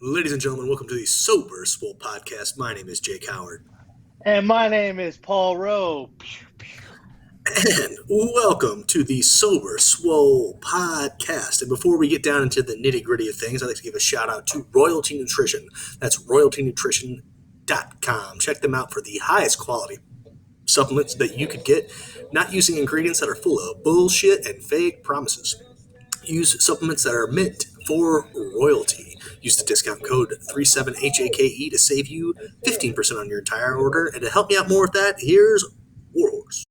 Ladies and gentlemen, welcome to the Sober Swole Podcast. My name is Jake Howard. And my name is Paul Rowe. And welcome to the Sober Swole Podcast. And before we get down into the nitty gritty of things, I'd like to give a shout out to Royalty Nutrition. That's royaltynutrition.com. Check them out for the highest quality supplements that you could get, not using ingredients that are full of bullshit and fake promises. Use supplements that are meant for royalty. Use the discount code 37HAKE to save you 15% on your entire order. And to help me out more with that, here's Warhorse.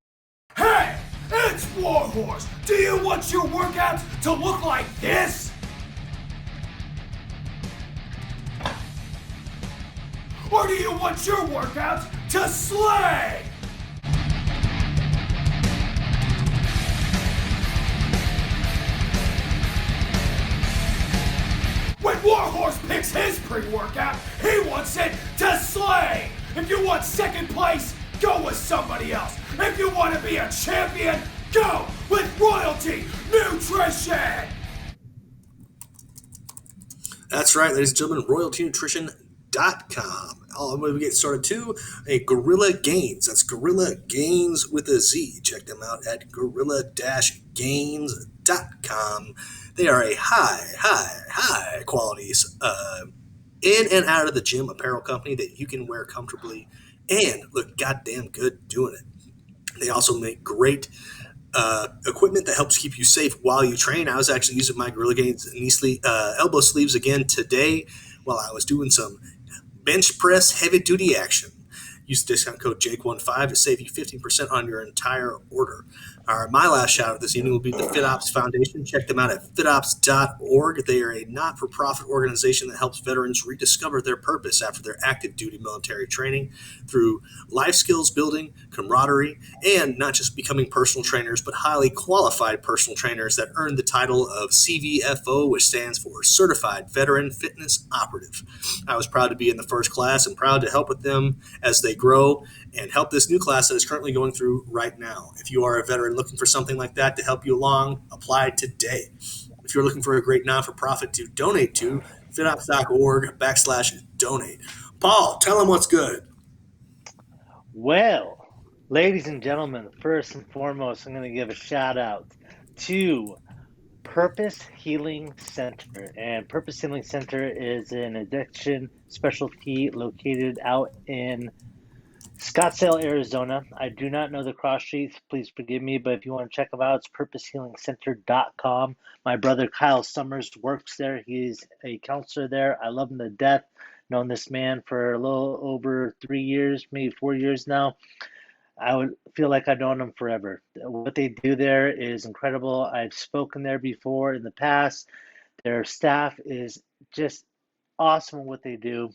Hey, it's Warhorse. Do you want your workouts to look like this? Or do you want your workouts to slay? When Warhorse picks his pre-workout, he wants it to slay. If you want second place, go with somebody else. If you want to be a champion, go with Royalty Nutrition. That's right, ladies and gentlemen, royaltynutrition.com. I'm going to get started too. Gorilla Gains. That's Gorilla Gains with a Z. Check them out at gorilla-gains.com. They are a high quality in and out of the gym apparel company that you can wear comfortably and look goddamn good doing it. They also make great equipment that helps keep you safe while you train. I was actually using my Gorilla Gains elbow sleeves again today while I was doing some bench press heavy duty action. Use the discount code JAKE15 to save you 15% on your entire order. My last shout out this evening will be the FitOps Foundation. Check them out at fitops.org. They are a not-for-profit organization that helps veterans rediscover their purpose after their active duty military training through life skills building, camaraderie, and not just becoming personal trainers, but highly qualified personal trainers that earn the title of CVFO, which stands for Certified Veteran Fitness Operative. I was proud to be in the first class and proud to help with them as they grow and help this new class that is currently going through right now. If you are a veteran looking for something like that to help you along, apply today. If you're looking for a great non-for-profit to donate to, fitops.org/donate. Paul, tell them what's good. Well, ladies and gentlemen, first and foremost, I'm going to give a shout out to Purpose Healing Center. And Purpose Healing Center is an addiction specialty located out in Scottsdale, Arizona. I do not know the cross streets. Please forgive me, but if you want to check them out, it's purposehealingcenter.com. My brother Kyle Summers works there. He's a counselor there. I love him to death. Known this man for a little over 3 years, maybe 4 years now. I would feel like I've known them forever. What they do there is incredible. I've spoken there before in the past. Their staff is just awesome at what they do.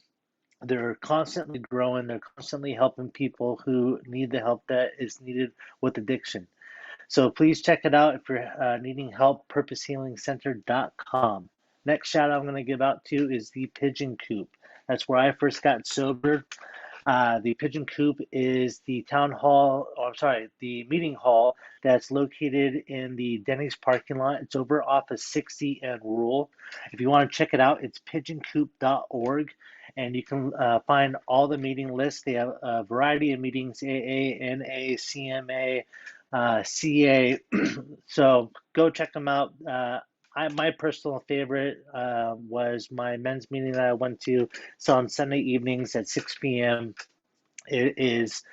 They're constantly growing. They're constantly helping people who need the help that is needed with addiction. So please check it out if you're needing help, purposehealingcenter.com. Next shout out I'm going to give out to is the Pigeon Coop. That's where I first got sober. The Pigeon Coop is the the meeting hall that's located in the Denny's parking lot. It's over off of 60 and Rural. If you want to check it out, it's pigeoncoop.org. And you can find all the meeting lists. They have a variety of meetings, AA, NA, CMA, CA. So go check them out. My personal favorite was my men's meeting that I went to. It's on Sunday evenings at 6 p.m. It is,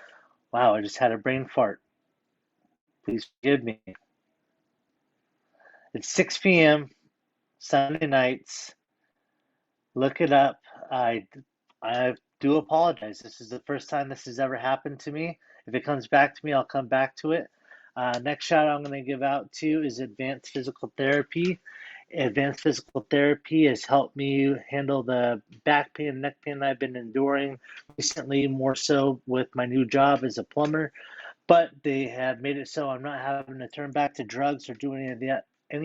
wow, I just had a brain fart. Please forgive me. It's 6 p.m. Sunday nights. Look it up. I do apologize. This is the first time this has ever happened to me. If it comes back to me, I'll come back to it. Next shout out I'm going to give out to is Advanced Physical Therapy. Advanced Physical Therapy has helped me handle the back pain and neck pain I've been enduring recently, more so with my new job as a plumber. But they have made it so I'm not having to turn back to drugs or do any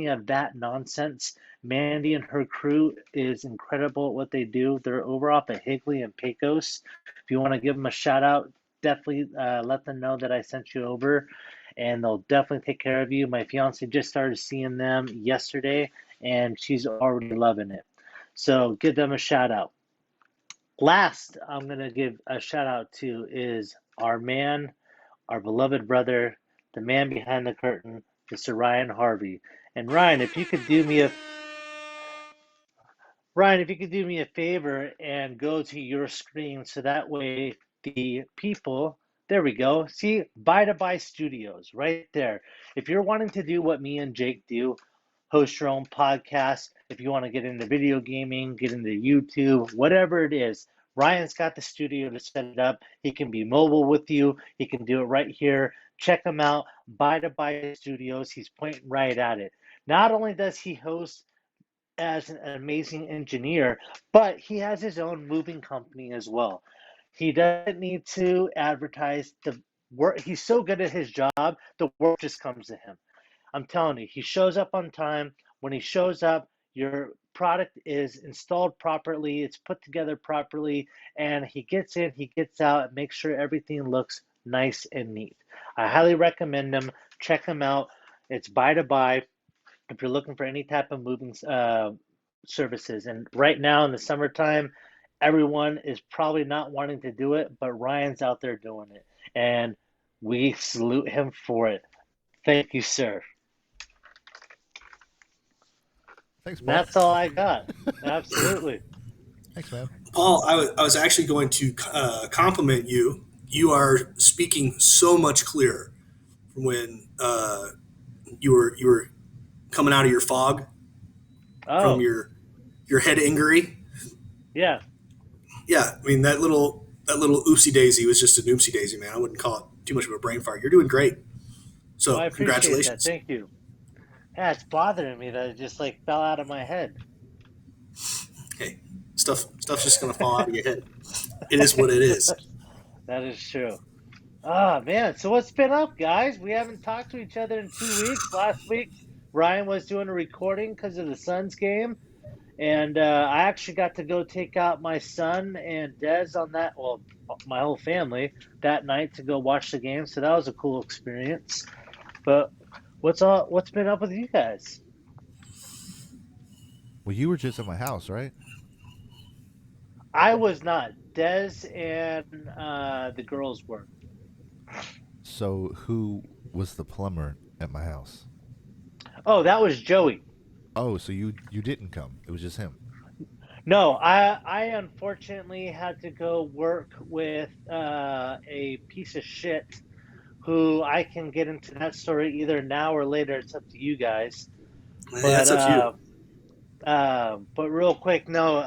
of that nonsense. Mandy and her crew is incredible at what they do. They're over off at Higley and Pecos. If you want to give them a shout out, definitely let them know that I sent you over, and they'll definitely take care of you. My fiance just started seeing them yesterday, and she's already loving it. So give them a shout out. Last, I'm going to give a shout out to is our man, our beloved brother, the man behind the curtain, Mr. Ryan Harvey. And Ryan, if you could do me a favor and go to your screen so that way the people, there we go. See, Buy Studios right there. If you're wanting to do what me and Jake do, host your own podcast, if you want to get into video gaming, get into YouTube, whatever it is, Ryan's got the studio to set it up. He can be mobile with you. He can do it right here. Check him out. Buy Studios. He's pointing right at it. Not only does he host as an amazing engineer, but he has his own moving company as well. He doesn't need to advertise the work. He's so good at his job, the work just comes to him. I'm telling you, he shows up on time. When he shows up, your product is installed properly, it's put together properly, and he gets in, he gets out, and makes sure everything looks nice and neat. I highly recommend him. Check him out. It's Buy if you're looking for any type of moving services. And right now in the summertime, everyone is probably not wanting to do it, but Ryan's out there doing it. And we salute him for it. Thank you, sir. Thanks, And Paul. that's all I got. Absolutely. Thanks, man. Paul, I was actually going to compliment you. You are speaking so much clearer from when you were coming out of your fog from Oh, your head injury. yeah. Yeah, I mean that little oopsie daisy was just an oopsie daisy, man. I wouldn't call it too much of a brain fart. You're doing great. Well, I So appreciate that. congratulations. Thank you. Yeah, it's bothering me that it just like fell out of my head. Hey, stuff's just gonna fall out of your head. It is what it is. That is true. Ah, man. So what's been up, guys? We haven't talked to each other in 2 weeks. Last week, Ryan was doing a recording because of the Suns game. And I actually got to go take out my son and Des on that, well, my whole family that night to go watch the game. So that was a cool experience. But what's been up with you guys? Well, you were just at my house, right? I was not. Des and the girls were. So who was the plumber at my house? Oh, that was Joey. Oh, so you didn't come. It was just him. No, I unfortunately had to go work with a piece of shit who I can get into that story either now or later. It's up to you guys. Hey, But that's up to you. but real quick, no,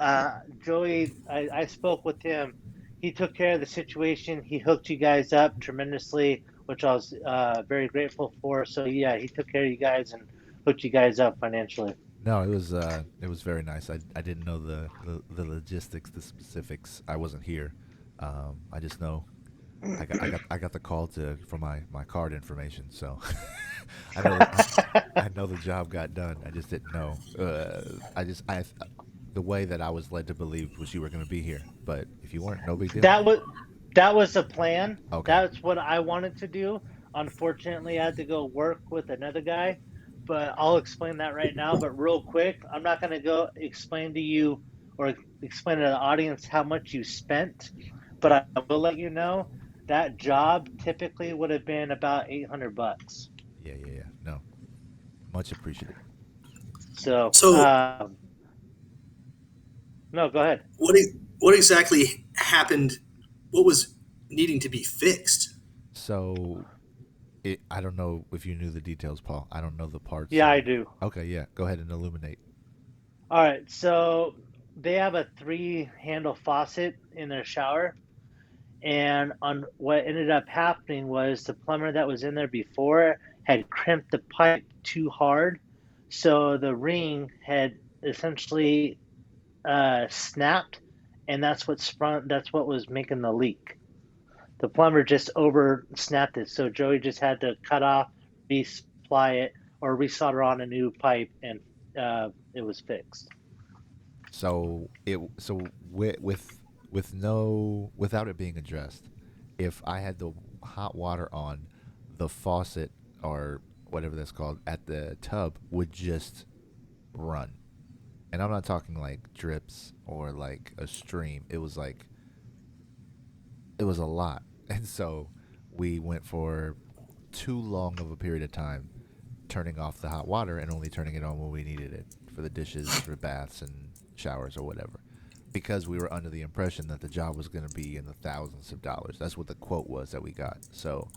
Joey, I spoke with him. He took care of the situation. He hooked you guys up tremendously, which I was very grateful for. So yeah, he took care of you guys and hooked you guys up financially. No, it was very nice. I didn't know the logistics, the specifics. I wasn't here. I just know I got the call to for my card information, so I know I know the job got done. I just didn't know. I the way that I was led to believe was you were going to be here, but if you weren't, no big deal. That was that was the plan. Okay. That's what I wanted to do. Unfortunately, I had to go work with another guy, but I'll explain that right now. But real quick, I'm not going to go explain to you or explain to the audience how much you spent, but I will let you know that job typically would have been about $800. Yeah, yeah, yeah. No, much appreciated. So, So no, go ahead. what exactly happened? What was needing to be fixed? So, I don't know if you knew the details, Paul. I don't know the parts. Yeah, I do. Okay, yeah. Go ahead and illuminate. All right, so they have a three handle faucet in their shower. And on what ended up happening was the plumber that was in there before had crimped the pipe too hard. So the ring had essentially snapped, and that's what was making the leak. The plumber just over snapped it. So Joey just had to cut off, resupply it, or resolder on a new pipe, and it was fixed. With no without it being addressed, if I had the hot water on, the faucet or whatever that's called at the tub would just run. And I'm not talking like drips or like a stream. It was a lot. And so we went for too long of a period of time turning off the hot water and only turning it on when we needed it for the dishes, for baths and showers or whatever. Because we were under the impression that the job was going to be in the thousands of dollars. That's what the quote was that we got. So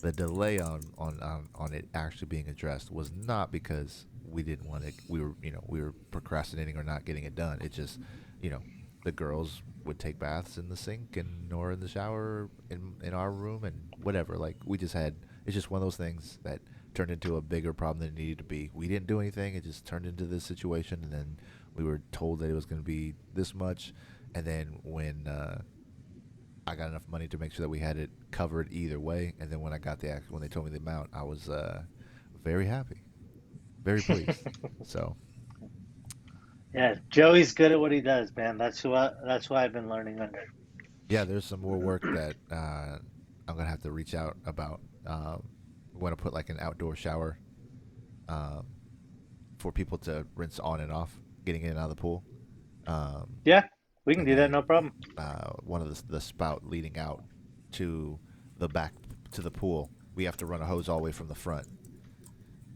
the delay on it actually being addressed was not because we didn't want it. We were procrastinating or not getting it done. It just, you know, the girls would take baths in the sink and or in the shower in our room and whatever. Like we just had. It's just one of those things that turned into a bigger problem than it needed to be. We didn't do anything. It just turned into this situation, and then we were told that it was going to be this much. And then when I got enough money to make sure that we had it covered either way, and then when when they told me the amount, I was very happy, very pleased. So Yeah, Joey's good at what he does, man. That's who I've been learning under. yeah, there's some more work that I'm gonna have to reach out about. We want to put like an outdoor shower um, for people to rinse on and off, getting in and out of the pool. Um, Yeah, we can and do that, then no problem. one of the spout leading out to the back to the pool, we have to run a hose all the way from the front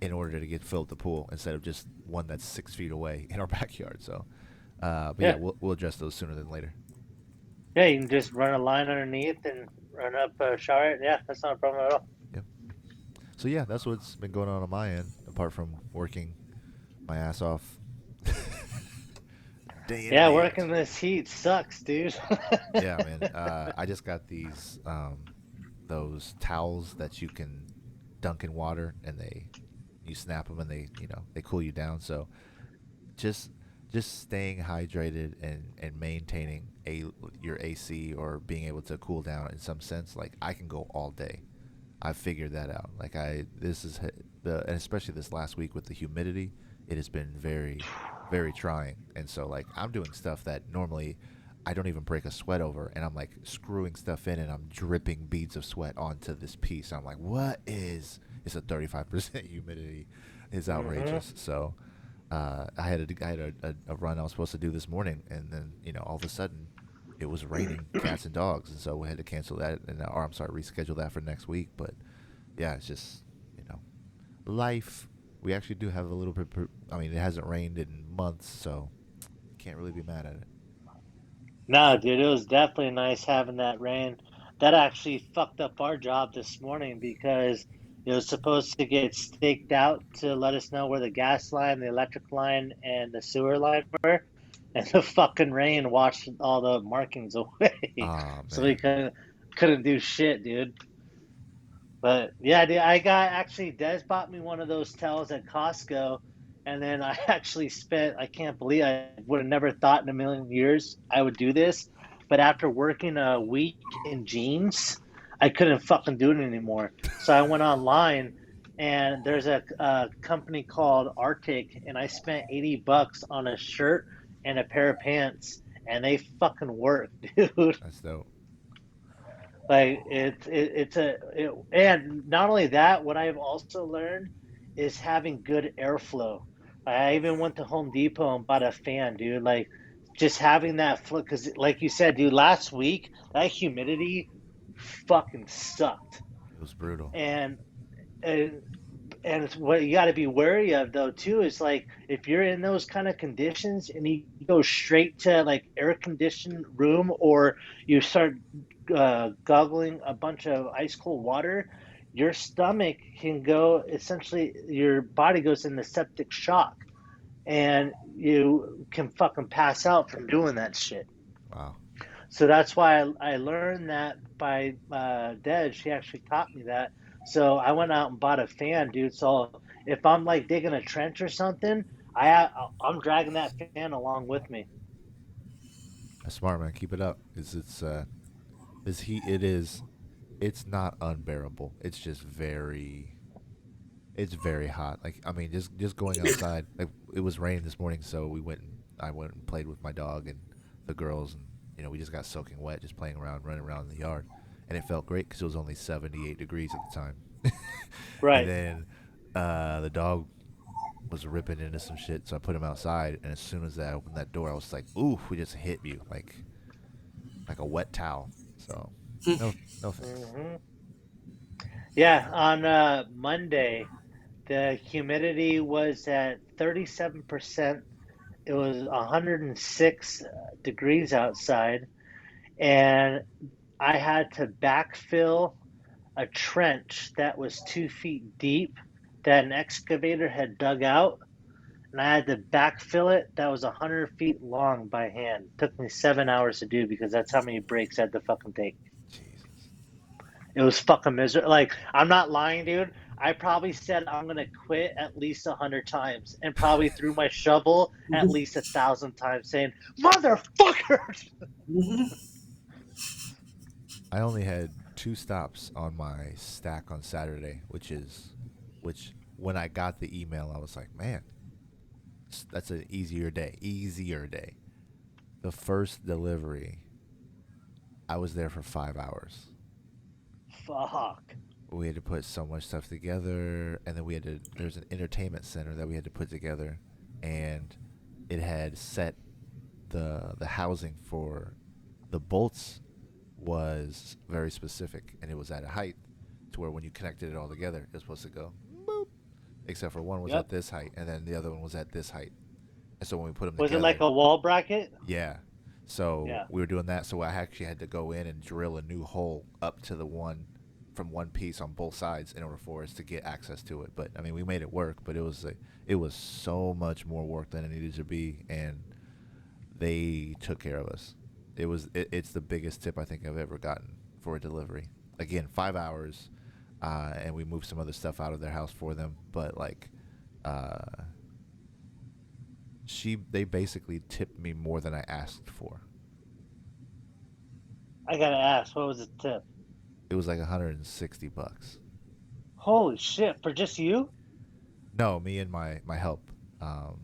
in order to get filled the pool instead of just one that's 6 feet away in our backyard. So, but yeah, Yeah, we'll address those sooner than later. yeah, you can just run a line underneath and run up a shower. Yeah, that's not a problem at all. Yep. So yeah, that's what's been going on my end, apart from working my ass off day in and Yeah, day out. working this heat sucks, dude. Yeah, man. I just got these those towels that you can dunk in water, and you snap them, and they cool you down. So just just staying hydrated and maintaining your AC or being able to cool down in some sense. Like I can go all day. I've figured that out. Like I this is the and especially this last week with the humidity, it has been very trying. And so like I'm doing stuff that normally I don't even break a sweat over, and I'm like screwing stuff in, and I'm dripping beads of sweat onto this piece. I'm like, what is? It's a 35% humidity. It's Hmm. outrageous. So I had a run I was supposed to do this morning, and then all of a sudden it was raining cats and dogs, and so we had to cancel that, or I'm sorry, reschedule that for next week. But yeah, it's just you know life. We actually do have a little bit. I mean, it hasn't rained in months, so can't really be mad at it. No, dude, it was definitely nice having that rain. That actually fucked up our job this morning because it was supposed to get staked out to let us know where the gas line, the electric line, and the sewer line were. And the fucking rain washed all the markings away. Ah So we man, couldn't do shit, dude. But yeah, dude, I got actually Des bought me one of those towels at Costco, and then I actually spent, I can't believe I would have never thought in a million years I would do this, but after working a week in jeans, I couldn't fucking do it anymore. So I went online, and there's a company called Arctic, and I spent $80 on a shirt and a pair of pants, and they fucking work, dude. that's dope. Like and not only that, what I've also learned is having good airflow. I even went to Home Depot and bought a fan, dude. Like just having that flow, because like you said, dude, last week that humidity fucking sucked, It was brutal. and and and it's what you got to be wary of though too is like if you're in those kind of conditions and you go straight to like air conditioned room or you start goggling a bunch of ice cold water, your stomach can go essentially your body goes into septic shock and you can fucking pass out from doing that shit. Wow. So that's why I learned that by Dej. She actually taught me that. So I went out and bought a fan, dude. So if I'm like digging a trench or something, I'm dragging that fan along with me. That's smart, man. Keep it up. This heat. It's not unbearable. It's very hot. Like I mean, just going outside. Like it was raining this morning, so I went and played with my dog and the girls, and we just got soaking wet, just playing around, running around in the yard, and it felt great because it was only 78 degrees at the time. And Right. then the dog was ripping into some shit. So I put him outside, and as soon as I opened that door, I was like, "Ooh, we just hit you like a wet towel." So no, no thanks. Hmm. Yeah, on Monday, the humidity was at 37%. It was 106 degrees outside, and I had to backfill a trench that was 2 feet deep that an excavator had dug out, and I had to backfill it. That was 100 feet long by hand. It took me 7 hours to do because that's how many breaks I had to fucking take. Jesus. It was fucking miserable. Like, I'm not lying, dude. I probably said I'm gonna quit at least 100 times, and probably threw my shovel at least 1,000 times, saying "motherfuckers." I only had two stops on my stack on Saturday, which when I got the email, I was like, man, that's an easier day. Easier day. The first delivery, I was there for 5 hours. Fuck. We had to put so much stuff together, and then we had to. There's an entertainment center that we had to put together, and it had set the housing for the bolts was very specific, and it was at a height to where when you connected it all together, it was supposed to go boop, except for one was at Yep. this height, and then the other one was at this height. And so when we put them Was it like together, a wall bracket? yeah. So Yeah. we were doing that. So I actually had to go in and drill a new hole up to the one from one piece on both sides in order for us to get access to it. But I mean, we made it work. But it was so much more work than it needed to be, and they took care of us. It's the biggest tip I think I've ever gotten for a delivery. Again, 5 hours, and we moved some other stuff out of their house for them. But like, uh, they basically tipped me more than I asked for. I gotta ask, what was the tip? It was like $160. Holy shit, for just you? No, me and my help. Um,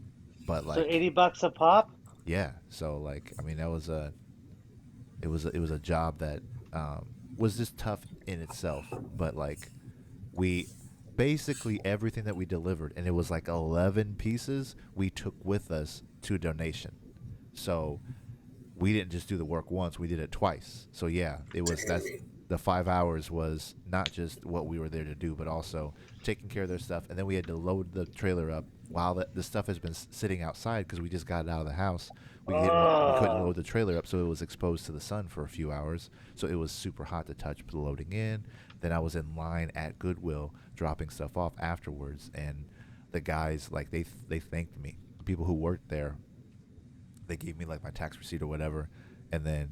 but So like, 80 bucks a pop? yeah. So like, I mean, that was a it was a job that was just tough in itself. But like, we basically everything that we delivered, and it was like 11 pieces we took with us to donation. So we didn't just do the work once; we did it twice. So yeah, it was that's Dang. the 5 hours was not just what we were there to do, but also taking care of their stuff. And then we had to load the trailer up while the stuff has been sitting outside because we just got it out of the house. We couldn't Oh, load the trailer up, so it was exposed to the sun for a few hours. So it was super hot to touch loading in. Then I was in line at Goodwill dropping stuff off afterwards, and the guys like they thanked me. The people who worked there, they gave me like my tax receipt or whatever, and then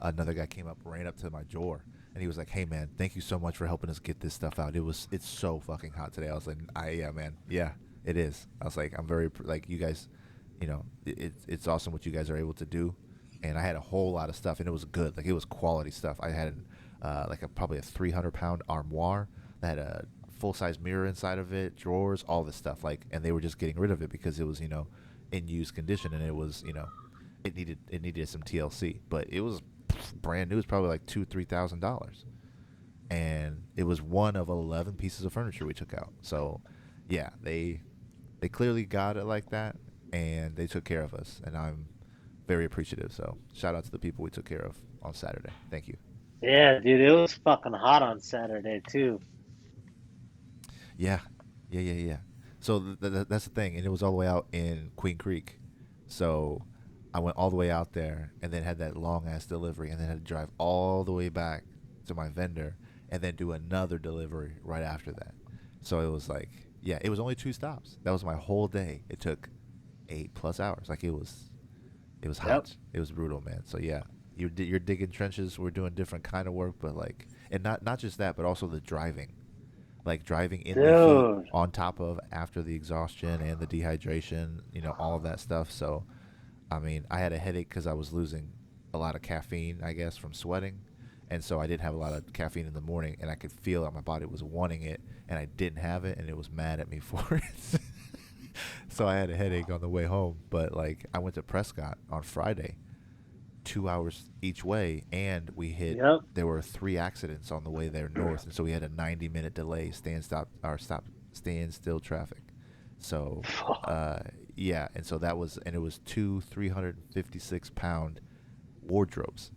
another guy came up, ran up to my door, and he was like, "Hey man, thank you so much for helping us get this stuff out. It's so fucking hot today." I was like, yeah man, yeah, it is." I was like, "I'm very like you guys, it's awesome what you guys are able to do." And I had a whole lot of stuff, and it was good, like it was quality stuff. I had like probably a 300-pound armoire that had a full size mirror inside of it, drawers, all this stuff, like, and they were just getting rid of it because it was in used condition, and it was it needed some TLC, but it was brand new. It was probably like $2,000-3,000, and it was one of 11 pieces of furniture we took out. So, yeah, they clearly got it like that, and they took care of us, and I'm very appreciative. So, shout out to the people we took care of on Saturday. Thank you. yeah, dude, it was fucking hot on Saturday too. Yeah, yeah. So that's the thing, and it was all the way out in Queen Creek. So I went all the way out there, and then had that long ass delivery, and then had to drive all the way back to my vendor, and then do another delivery right after that. So it was like, yeah, it was only two stops. That was my whole day. It took 8+ hours. Like it was Yep. hot. It was brutal, man. So yeah, you're digging trenches. We're doing different kind of work, but like, and not just that, but also the driving, like driving in the heat Dude. on top of after the exhaustion and the dehydration, all of that stuff. So, I mean, I had a headache because I was losing a lot of caffeine, I guess, from sweating. And so I didn't have a lot of caffeine in the morning, and I could feel that my body was wanting it, and I didn't have it, and it was mad at me for it. So I had a headache on the way home. But, like, I went to Prescott on Friday, 2 hours each way, and Yep. there were three accidents on the way there north, and so we had a 90-minute delay, stand still traffic. So, uh, yeah, and so that was, and it was two 356-pound wardrobes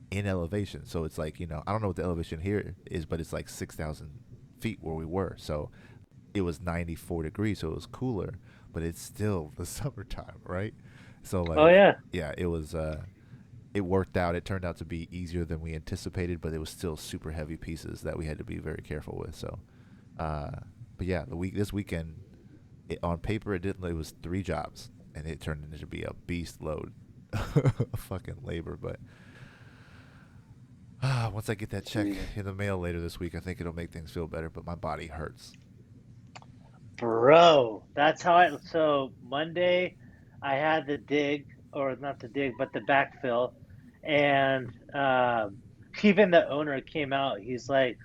in elevation. So it's like, I don't know what the elevation here is, but it's like 6,000 feet where we were. So it was 94 degrees, so it was cooler, but it's still the summertime, right? So Oh like, yeah. yeah, it worked out. It turned out to be easier than we anticipated, but it was still super heavy pieces that we had to be very careful with. So, uh, but yeah, this weekend, on paper it was 3 jobs, and it turned into be a beast load of fucking labor. But once I get that check Sweet. in the mail later this week, I think it'll make things feel better. But my body hurts. Bro, that's how so Monday I had the dig, or not the dig, but the backfill. And even the owner came out. He's like,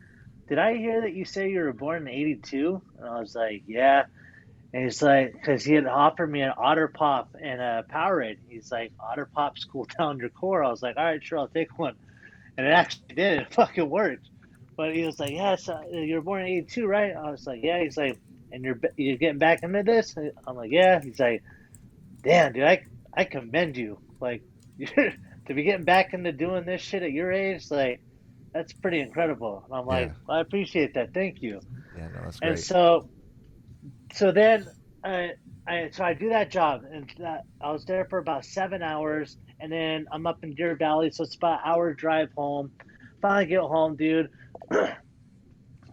"Did I hear that you say you were born in '82?" And I was like, "Yeah." And he's like, because he had offered me an Otter Pop and a Powerade. He's like, "Otter Pops cool down your core." I was like, "All right, sure, I'll take one." And it actually did. It fucking worked. But he was like, "Yeah, so you were born in '82, right?" I was like, "Yeah." He's like, "And you're getting back into this?" I'm like, "Yeah." He's like, "Damn, dude, I commend you. Like, you're to be getting back into doing this shit at your age, like, that's pretty incredible." And I'm like, Yeah, "Well, I appreciate that. Thank you." yeah, no, that's And great. so then I do that job, and I was there for about 7 hours, and then I'm up in Deer Valley, so it's about an hour drive home. Finally get home, dude.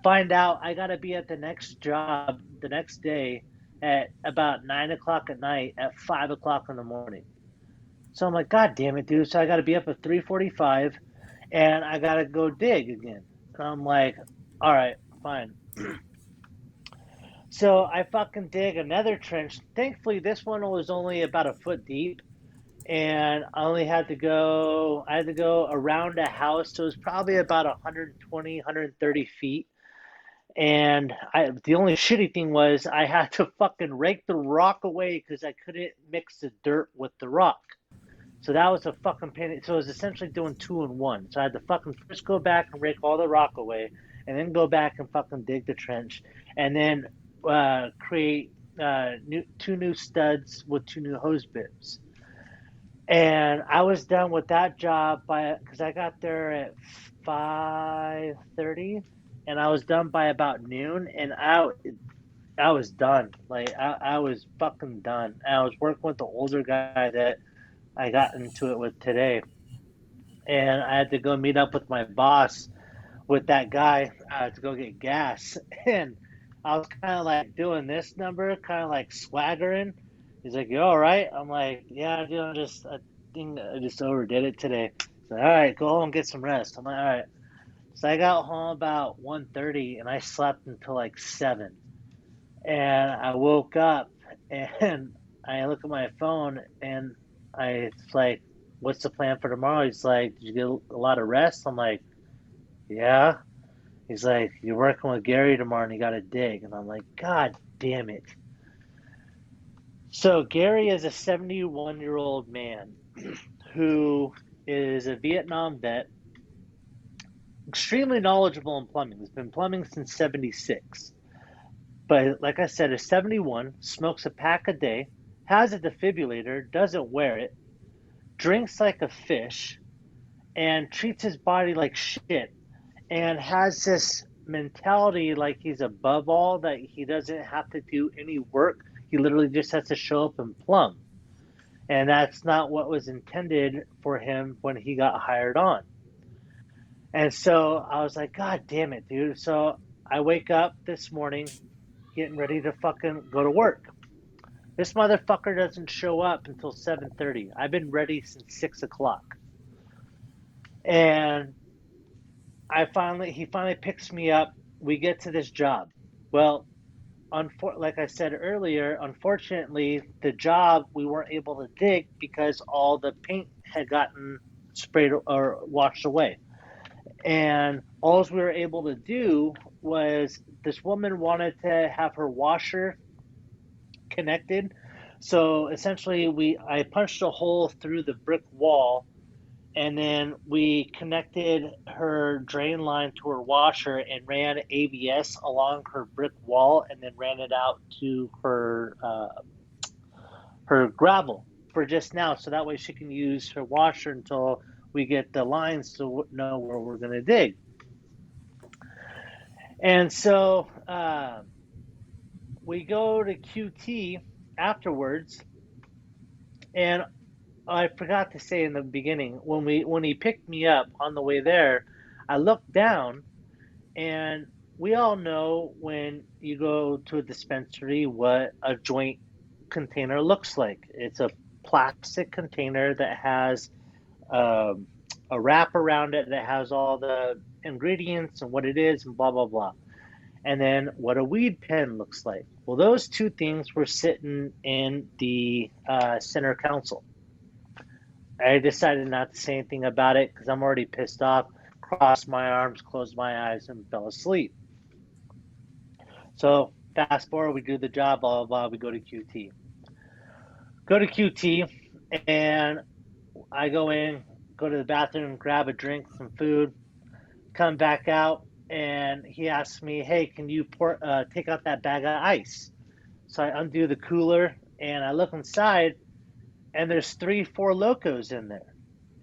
Find out I gotta be at the next job the next day at about 9 o'clock at night at 5 o'clock in the morning. So I'm like, God damn it, dude! So I gotta be up at 3:45, and I gotta go dig again. And I'm like, all right, fine. So I fucking dig another trench. Thankfully, this one was only about a foot deep, and I had to go around a house, so it was probably about 120, 130 feet. And the only shitty thing was I had to fucking rake the rock away because I couldn't mix the dirt with the rock. So that was a fucking pain. So it was essentially doing two in one. So I had to fucking first go back and rake all the rock away, and then go back and fucking dig the trench, and then create two new studs with two new hose bibs. And I was done with that job by because I got there at 5:30, and I was done by about noon, and I was done. Like I was fucking done. And I was working with the older guy that I got into it with today, and I had to go meet up with my boss with that guy to go get gas, and I was kind of like doing this number, kind of like swaggering. He's like, "You all right?" I'm like, "Yeah, dude, I think I just overdid it today." He's like, "All right, go home and get some rest." I'm like, "All right." So I got home about 1:30, and I slept until like 7. And I woke up, and I look at my phone, and it's like, "What's the plan for tomorrow?" He's like, "Did you get a lot of rest?" I'm like, "Yeah." He's like, "You're working with Gary tomorrow, and you got to dig." And I'm like, "God damn it." So Gary is a 71-year-old man who is a Vietnam vet, extremely knowledgeable in plumbing. He's been plumbing since 76. But like I said, is 71, smokes a pack a day, has a defibrillator, doesn't wear it, drinks like a fish, and treats his body like shit, and has this mentality like he's above all, that he doesn't have to do any work. He literally just has to show up and plumb. And that's not what was intended for him when he got hired on. And so I was like, God damn it, dude. So I wake up this morning getting ready to fucking go to work. This motherfucker doesn't show up until 7:30. I've been ready since 6 o'clock. And he finally picks me up. We get to this job. Well, like I said earlier, unfortunately, the job we weren't able to dig because all the paint had gotten sprayed or washed away. And all we were able to do was this woman wanted to have her washer connected. So essentially, I punched a hole through the brick wall And then we connected her drain line to her washer and ran ABS along her brick wall, and then ran it out to her gravel for just now, so that way she can use her washer until we get the lines to know where we're going to dig. And so we go to QT afterwards, and I forgot to say in the beginning, when he picked me up on the way there, I looked down, and we all know when you go to a dispensary what a joint container looks like. It's a plastic container that has um, a wrap around it that has all the ingredients and what it is and blah blah blah. And then what a weed pen looks like. Well, those two things were sitting in the center council. I decided not to say anything about it because I'm already pissed off. Crossed my arms, closed my eyes, and fell asleep. So fast forward, we do the job, blah blah blah. We go to QT. Go to QT, and I go in, go to the bathroom, grab a drink, some food, come back out, and he asks me, "Hey, can you take out that bag of ice?" So I undo the cooler, and I look inside, and there's three Four Locos in there.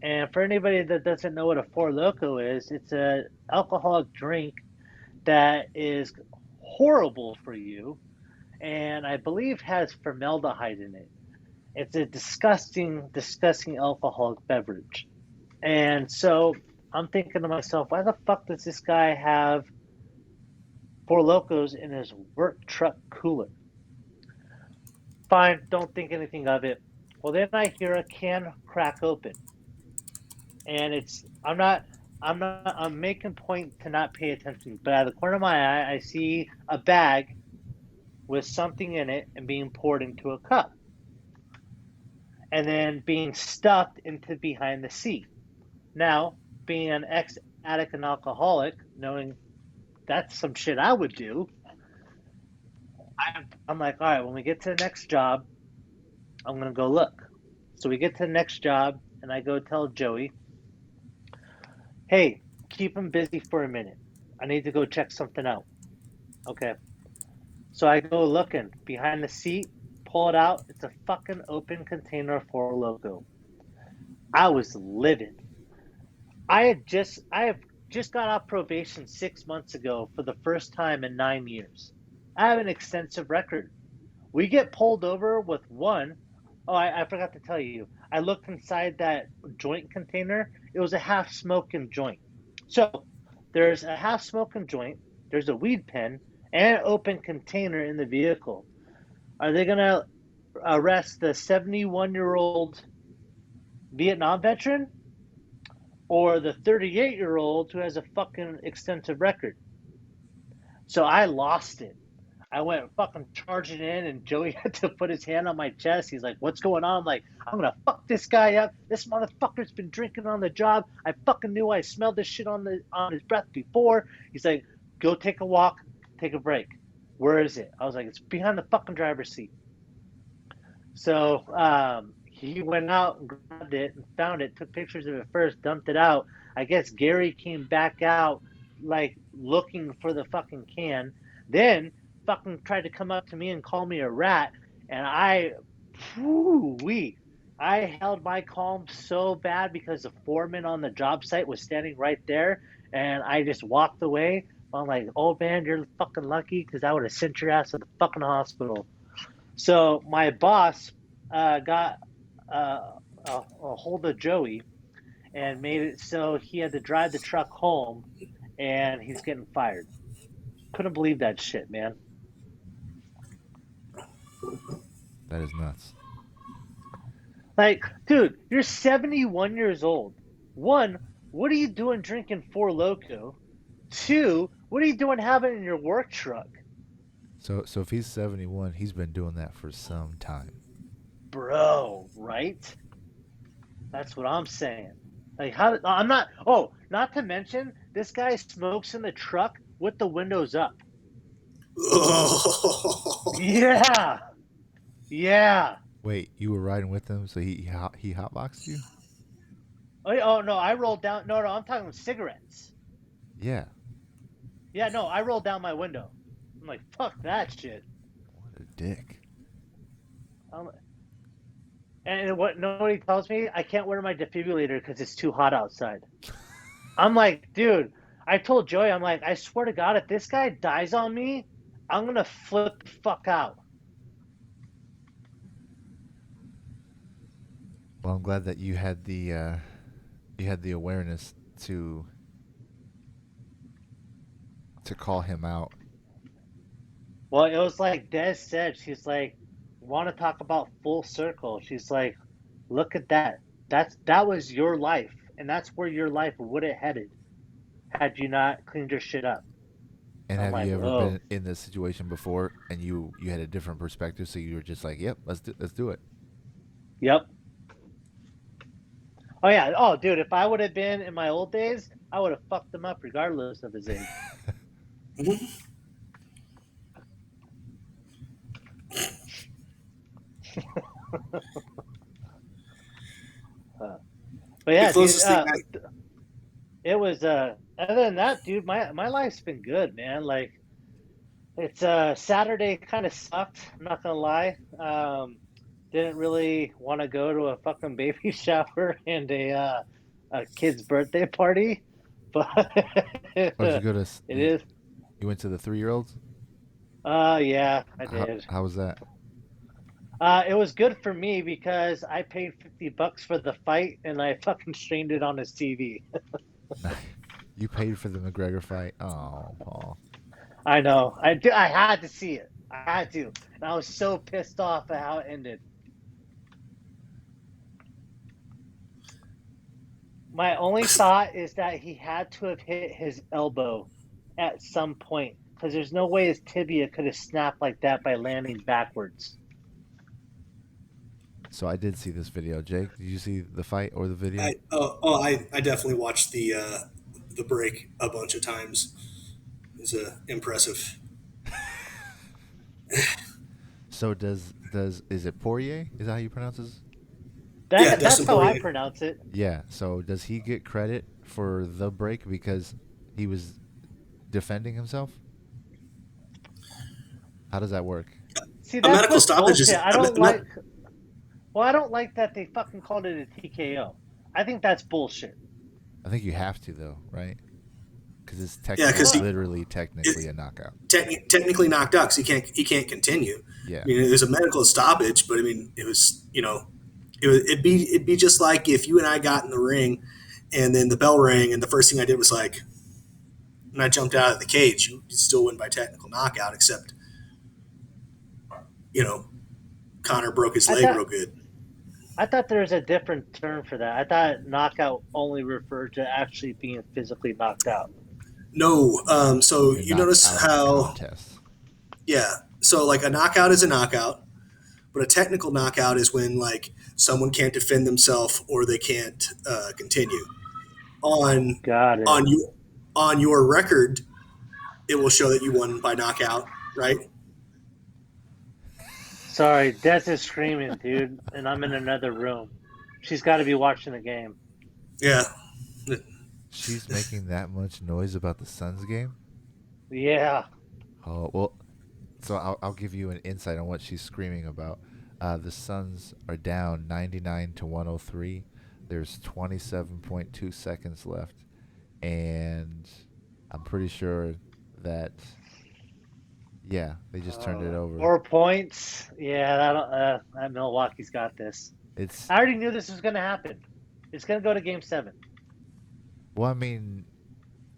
And for anybody that doesn't know what a Four Loco is, it's a alcoholic drink that is horrible for you, and I believe has formaldehyde in it. It's a disgusting, disgusting alcoholic beverage. And so I'm thinking to myself, why the fuck does this guy have Four Locos in his work truck cooler? Fine, don't think anything of it. Well, then I hear a can crack open, and I'm making point to not pay attention, but out of the corner of my eye, I see a bag with something in it and being poured into a cup, and then being stuffed into behind the seat. Now, being an ex addict and alcoholic, knowing that's some shit I would do, I'm like, all right, when we get to the next job, I'm gonna go look. So we get to the next job, and I go tell Joey, hey, keep him busy for a minute. I need to go check something out. Okay. So I go looking behind the seat, pull it out. It's a fucking open container for Loco. I was livid. I have just got off probation 6 months ago for the first time in 9 years. I have an extensive record. We get pulled over with one. Oh, I forgot to tell you. I looked inside that joint container. It was a half smoking joint. So there's a half smoking joint, there's a weed pen, and an open container in the vehicle. Are they going to arrest the 71-year-old Vietnam veteran or the 38-year-old who has a fucking extensive record? So I lost it. I went fucking charging in, and Joey had to put his hand on my chest. He's like, "What's going on?" I'm like, "I'm gonna fuck this guy up. This motherfucker's been drinking on the job. I fucking knew I smelled this shit on his breath before." He's like, "Go take a walk, take a break. Where is it?" I was like, "It's behind the fucking driver's seat." So he went out and grabbed it and found it, took pictures of it first, dumped it out. I guess Gary came back out like looking for the fucking can. Then fucking tried to come up to me and call me a rat. And I held my calm so bad because the foreman on the job site was standing right there. And I just walked away. I'm like, "Oh man, you're fucking lucky because I would have sent your ass to the fucking hospital." So my boss got a hold of Joey and made it so he had to drive the truck home, and he's getting fired. Couldn't believe that shit, man. That is nuts. Like, dude, you're 71 years old. One, what are you doing drinking Four Loco? Two, what are you doing having in your work truck? So if he's 71, he's been doing that for some time. Bro, right? That's what I'm saying. Like, how? I'm not. Oh, not to mention, this guy smokes in the truck with the windows up. Yeah, yeah. Wait, you were riding with him, so he hotboxed you? Oh no, I rolled down. No, I'm talking cigarettes. Yeah. Yeah, no, I rolled down my window. I'm like, fuck that shit. What a dick. Um, and what nobody tells me, I can't wear my defibrillator because it's too hot outside. I'm like, dude, I told Joey, I'm like, I swear to God, if this guy dies on me, I'm gonna flip the fuck out. Well, I'm glad that you had the awareness to call him out. Well, it was like Des said, she's like, want to talk about full circle? She's like, look at that. That was your life, and that's where your life would have headed had you not cleaned your shit up. And I'm have like, you ever oh, been in this situation before and you had a different perspective so you were just like, "Yep, let's do it." yep. Oh yeah. Oh, dude, if I would have been in my old days, I would have fucked him up regardless of his age. Mhm. But The yeah, dude. closest thing I It was other than that, dude, my life's been good, man. Like it's Saturday kind of sucked, I'm not gonna lie. Didn't really want to go to a fucking baby shower and a kid's birthday party, but Or did you it go to is. you went to the 3-year-olds? Yeah, I How did. how was that? It was good for me because I paid $50 for the fight and I fucking streamed it on his TV. You paid for the McGregor fight. Oh, Paul. I know. I had to see it. I had to. And I was so pissed off at how it ended. My only thought is that he had to have hit his elbow at some point because there's no way his tibia could have snapped like that by landing backwards. So I did see this video. Jake, did you see the fight or the video? I definitely watched the break a bunch of times. It's impressive. So does is it Poirier? Is that how you pronounce his? Yeah, That's Dustin how I Poirier. pronounce it. Yeah. So does he get credit for the break because he was defending himself? How does that work? See, A that's medical what's stoppage is bullshit. I a, don't me- like. Well, I don't like that they fucking called it a TKO. I think that's bullshit. I think you have to though, right? Because yeah, because it's Well, literally technically a knockout. technically knocked out because he can't continue. Yeah. I mean, it was a medical stoppage, but I mean, it was it'd be just like if you and I got in the ring, and then the bell rang, and the first thing I did was like, when I jumped out of the cage, you still win by technical knockout, except you know Connor broke his I leg thought real good. I thought there was a different term for that. I thought knockout only referred to actually being physically knocked out. No, so You're you knocked notice out of the how contest. yeah, so like a knockout is a knockout, but a technical knockout is when like someone can't defend themselves or they can't continue on Got it. on you on your record. It will show that you won by knockout, right? Sorry, Des is screaming, dude, and I'm in another room. She's got to be watching the game. Yeah, She's making that much noise about the Suns game? Yeah. Oh, well, so I'll give you an insight on what she's screaming about. The Suns are down 99 to 103. There's 27.2 seconds left. And I'm pretty sure that, yeah, they just turned it over. 4 points. Yeah, that Milwaukee's got this. It's, I already knew this was going to happen. It's going to go to game 7. well, I mean,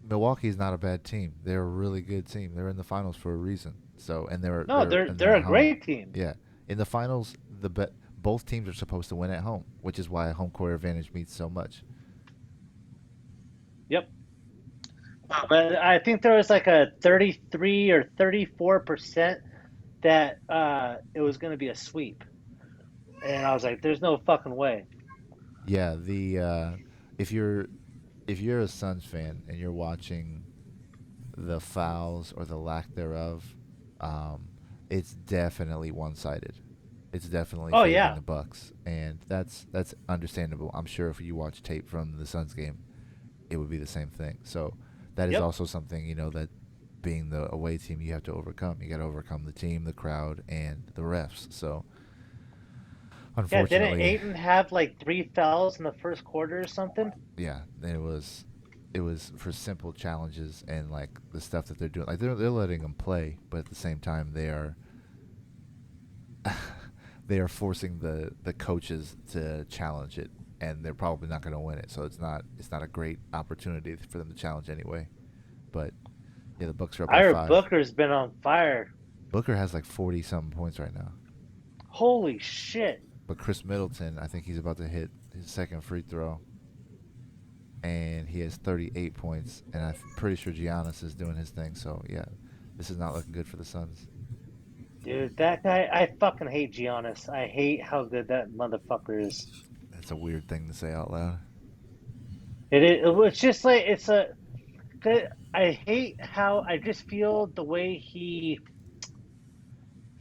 Milwaukee's not a bad team. They're a really good team. They're in the finals for a reason. So, and No, they're they're a at home. great team. Yeah, in the finals, both teams are supposed to win at home, which is why home court advantage means so much. Yep. But I think there was like a 33 or 34% that it was going to be a sweep. And I was like, there's no fucking way. Yeah, the if you're if you're a Suns fan and you're watching the fouls or the lack thereof, um, it's definitely one-sided. It's definitely Oh favoring yeah. the Bucks, and that's understandable. I'm sure if you watch tape from the Suns game, it would be the same thing. So that is Yep. also something that being the away team you have to overcome. You got to overcome the team, the crowd, and the refs. So Yeah, didn't unfortunately, Aiton have like 3 fouls in the first quarter or something? yeah, it was for simple challenges and like the stuff that they're doing. Like they're letting them play, but at the same time they are forcing the coaches to challenge it, and they're probably not going to win it. So it's not a great opportunity for them to challenge anyway. But yeah, the Bucks are up I by heard 5. Booker's been on fire. Booker has like 40 something points right now, Holy shit. but Chris Middleton, I think he's about to hit his second free throw, and he has 38 points. And I'm pretty sure Giannis is doing his thing. So yeah, this is not looking good for the Suns. Dude, that guy, I fucking hate Giannis. I hate how good that motherfucker is. That's a weird thing to say out loud. It's just like I hate how I just feel the way he's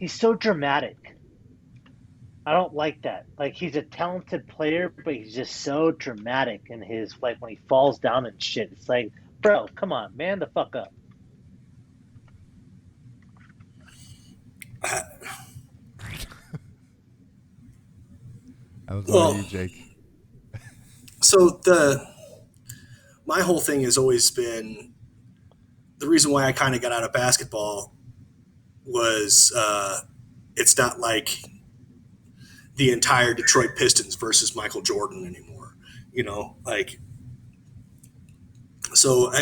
so dramatic. I don't like that. Like he's a talented player, but he's just so dramatic in his like when he falls down and shit. It's like, bro, come on, man, the fuck up. I was over to Well, you, Jake. so my whole thing has always been the reason why I kind of got out of basketball was it's not like the entire Detroit Pistons versus Michael Jordan anymore. Like so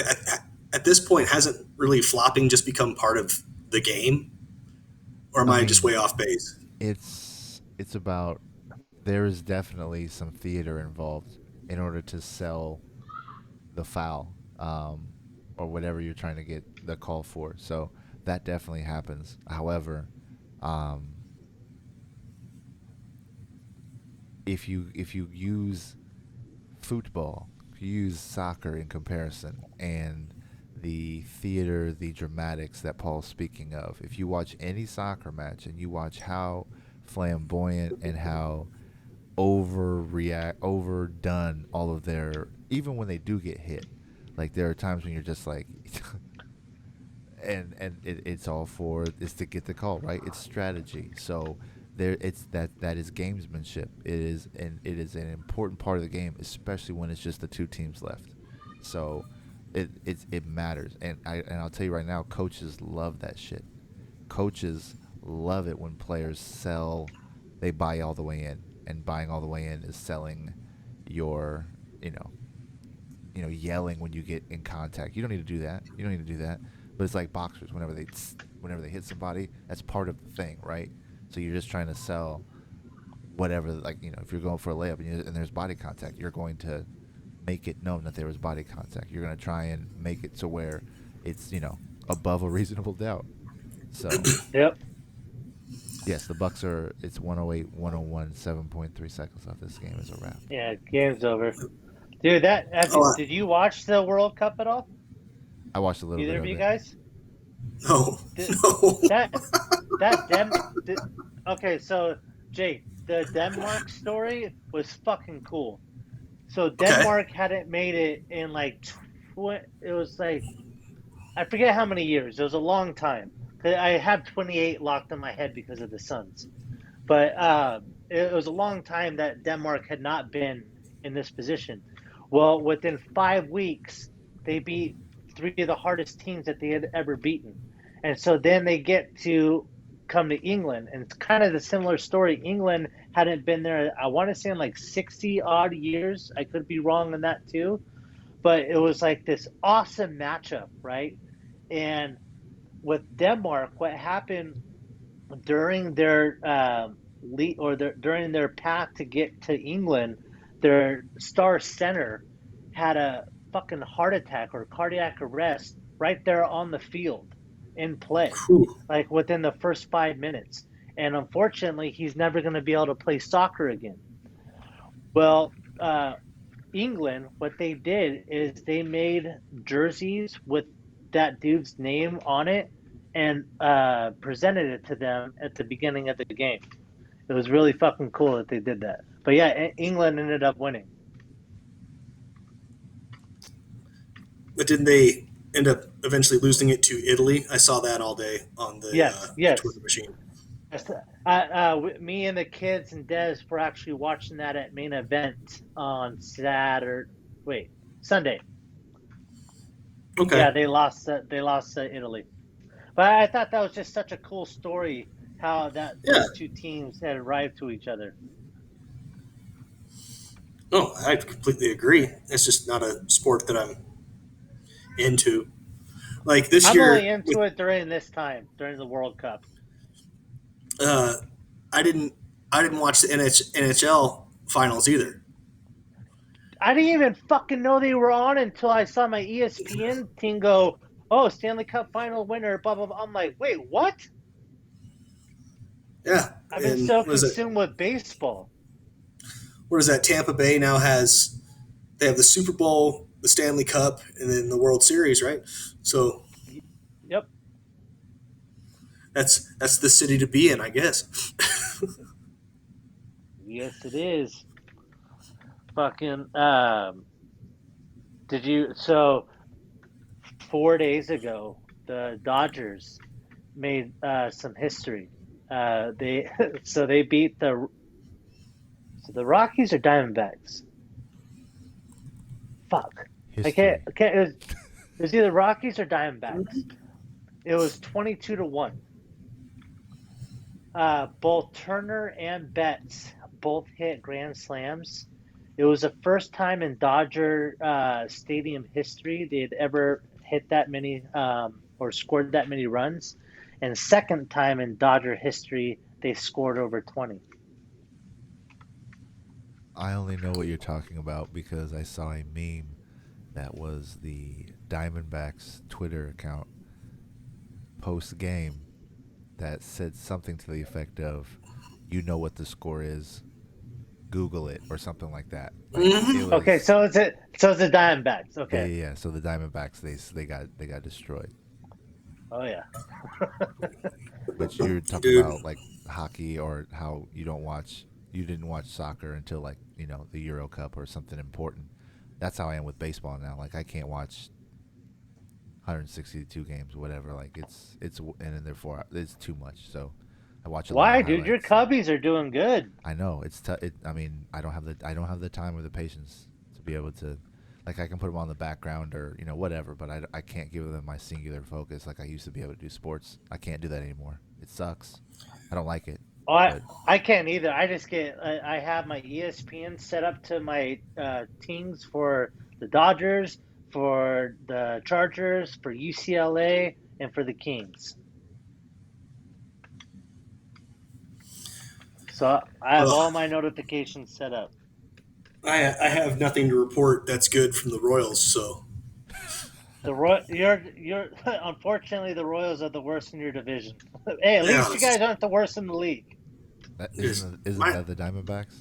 at this point, hasn't really flopping just become part of the game, or am I I just mean, way off base? it's about there is definitely some theater involved in order to sell the foul, or whatever you're trying to get the call for. So that definitely happens. However, um, if you use football, if you use soccer in comparison, and the theater, the dramatics that Paul's speaking of, if you watch any soccer match and you watch how flamboyant and how overdone all of their, even when they do get hit, like there are times when you're just like it's all for is to get the call right. It's strategy. So that is gamesmanship. It is an important part of the game, especially when it's just the two teams left. So it matters, and I'll tell you right now, coaches love that shit. Coaches love it when players sell, they buy all the way in, and buying all the way in is selling your, you know, yelling when you get in contact. You don't need to do that. You don't need to do that. But it's like boxers whenever they hit somebody, that's part of the thing, right? So you're just trying to sell whatever, like, if you're going for a layup and there's body contact, you're going to make it known that there was body contact. You're going to try and make it to where it's, above a reasonable doubt. So, Yep. yes, the Bucks are, it's 108, 101, 7.3 seconds left. This game is a wrap. Yeah, game's over. Dude, Oh, did you watch the World Cup at all? I watched a little bit Either of of you it. guys? no, Did, no. that that Dem did, okay, so Jake, the Denmark story was fucking cool. So Okay. Denmark hadn't made it in like it was like I forget how many years. It was a long time. 'Cause I have 28 locked in my head because of the Suns. But it was a long time that Denmark had not been in this position. Well, within 5 weeks, they beat three of the hardest teams that they had ever beaten. And so then they get to come to England. And it's kind of the similar story. England hadn't been there, I want to say, in like 60 odd years. I could be wrong on that too. But it was like this awesome matchup, right? And with Denmark, what happened during their during their path to get to England, their star center had a fucking heart attack or cardiac arrest right there on the field in play, Whew. like within the first 5 minutes. And unfortunately, he's never going to be able to play soccer again. Well, England, what they did is they made jerseys with that dude's name on it and presented it to them at the beginning of the game. It was really fucking cool that they did that. But yeah, England ended up winning. But didn't they end up eventually losing it to Italy? I saw that all day on Yes, the yes. Twitter machine. Me and the kids and Des were actually watching that at main event on Saturday. Wait, Sunday. Yeah, Okay. they lost to Italy. But I thought that was just such a cool story how that Yeah. those two teams had arrived to each other. No, I completely agree. It's just not a sport that I'm into. Like this I'm only year, with into it during this time, during the World Cup. uh, I didn't I didn't watch the NHL finals either. I didn't even fucking know they were on until I saw my ESPN thing go, "Oh, Stanley Cup final winner." Blah blah blah. I'm like, wait, what? Yeah, I've been and so what is it? consumed with baseball. What is that? Tampa Bay now has they have the Super Bowl, the Stanley Cup, and then the World Series, right? So Yep. that's the city to be in, I guess. Yes, it is. Fucking. Did you? So 4 days ago, the Dodgers made some history. They so they beat the Rockies or Diamondbacks. Fuck. History. I can't. It was either Rockies or Diamondbacks. It was 22-1. Both Turner and Betts both hit grand slams. It was the first time in Dodger Stadium history they'd ever hit that many or scored that many runs, and second time in Dodger history they scored over 20. I only know what you're talking about because I saw a meme that was the Diamondbacks Twitter account post game that said something to the effect of, "You know what the score is, Google it," or something like that. Like it Hmm. Okay, was, so it's the Diamondbacks. yeah, Okay. yeah, yeah. So the Diamondbacks, they got destroyed. Oh yeah. But you're talking Dude, about like hockey or how you didn't watch soccer until like the Euro Cup or something important. That's how I am with baseball now. Like I can't watch 162 games, whatever. Like and then therefore it's too much. So I watch a lot of Why, dude? Your highlights. And Cubbies are doing good. I know I mean, I don't have the time or the patience to be able to, like, I can put them on the background or whatever, but I can't give them my singular focus like I used to be able to do sports. I can't do that anymore. It sucks. I don't like it, Oh, I, but I can't either. I just I have my ESPN set up to my teams for the Dodgers, for the Chargers, for UCLA, and for the Kings. So I have all well, my notifications set up. I have nothing to report that's good from the Royals. So You're unfortunately the Royals are the worst in your division. Hey, at yeah, least you guys aren't the worst in the league. that there's isn't my that the Diamondbacks?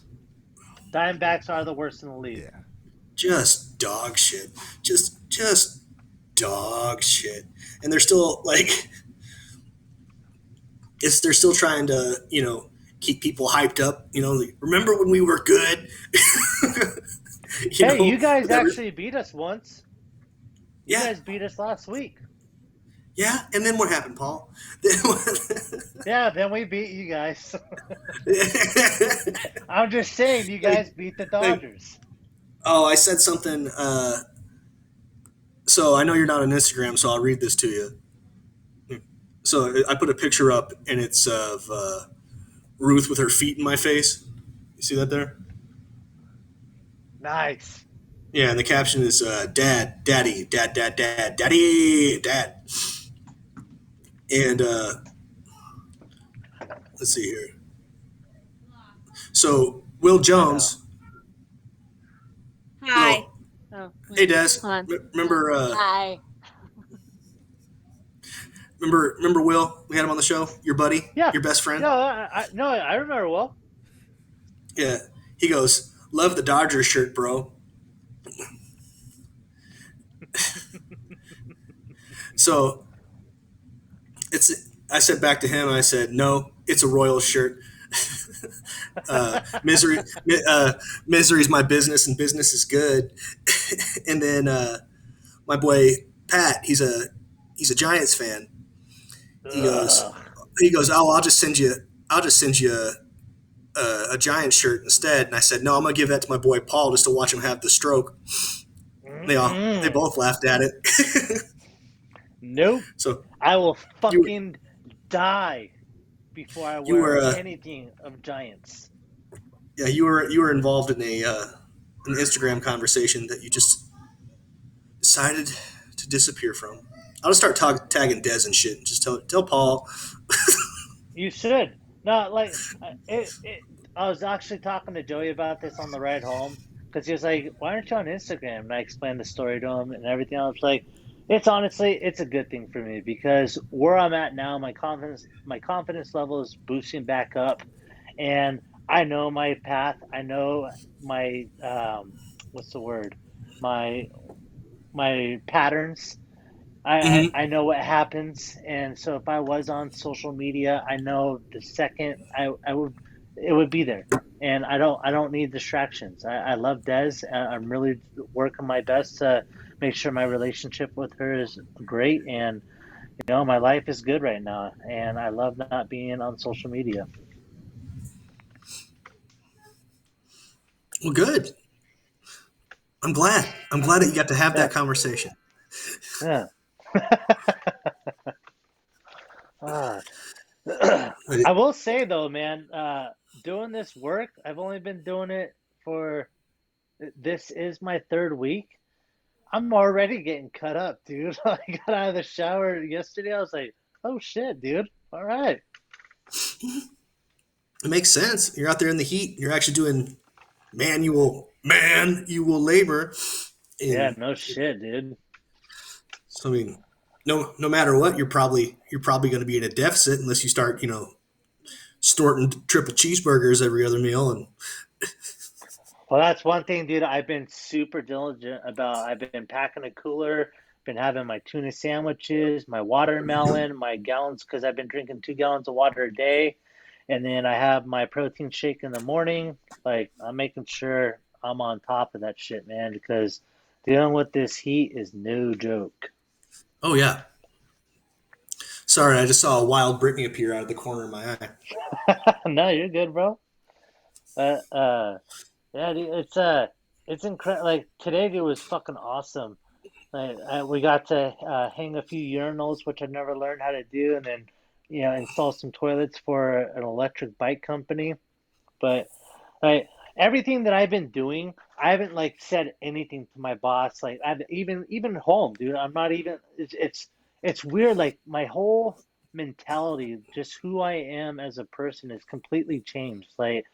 Diamondbacks are the worst in the league. Yeah. just dog shit, just dog shit, and they're still like they're still trying to keep people hyped up. Like, remember when we were good? Hey, you guys with every actually beat us once. You yeah. guys beat us last week. Yeah, and then what happened, Paul? Yeah, then we beat you guys. I'm just saying, you like, guys beat the like, Dodgers. oh, I said something. So I know you're not on Instagram, so I'll read this to you. So I put a picture up, and it's of Ruth with her feet in my face. You see that there? Nice. Yeah, and the caption is "Dad, Daddy, Dad, Dad, Dad, Daddy, Dad." And let's see here. So Will I know. Jones, Hi. Will, Oh, hey wait. Des, Hold on. remember Hi. remember Will? We had him on the show. Your buddy, Yeah. your best friend. No, no, I remember well. Yeah, he goes, "Love the Dodgers shirt, bro." So it's. I said back to him. I said, "No, it's a Royals shirt." Misery, misery's my business, and business is good. And then my boy Pat, he's a Giants fan. He goes, Ugh. oh, I'll just send you a Giants shirt instead. And I said, no, I'm gonna give that to my boy Paul just to watch him have the stroke. They Mm-mm. both laughed at it. Nope. So I will you fucking die before I you were wear anything of Giants. yeah, you were involved in a an Instagram conversation that you just decided to disappear from. I'll just start tagging Des and shit. And just tell Paul. You should. No, like I was actually talking to Joey about this on the ride home because he was like, "Why aren't you on Instagram?" And I explained the story to him and everything. I was like, "It's honestly, it's a good thing for me because where I'm at now, my confidence level is boosting back up, and I know my path. I know my what's the word? My my patterns. I Mm-hmm. know what happens, and so if I was on social media, I know the second I would it would be there, and I don't need distractions. I love Des. I'm really working my best to make sure my relationship with her is great, and my life is good right now, and I love not being on social media. Well, good. I'm glad. I'm glad that you got to have Yeah, that conversation. yeah. Ah. But I will say though, man, doing this work, I've only been doing it for this is my third week. I'm already getting cut up, dude. I got out of the shower yesterday. I was like, oh shit, dude. All right. it makes sense. You're out there in the heat. You're actually doing manual labor, Yeah, and no shit, dude. so I mean, no matter what, you're probably going to be in a deficit unless you start snorting triple cheeseburgers every other meal. And Well, that's one thing, dude. I've been super diligent about. I've been packing a cooler, been having my tuna sandwiches, my watermelon, my gallons, because I've been drinking 2 gallons of water a day. And then I have my protein shake in the morning. Like, I'm making sure I'm on top of that shit, man, because dealing with this heat is no joke. oh yeah, sorry, I just saw a wild Britney appear out of the corner of my eye. No, you're good, bro. Uh, uh, yeah, dude, it's incredible. Like today, dude was fucking awesome. We got to hang a few urinals, which I've never learned how to do, and then install some toilets for an electric bike company. But like everything that I've been doing, I haven't like said anything to my boss. Like I've even home, dude. I'm not even. It's weird. Like my whole mentality, just who I am as a person, is completely changed. Like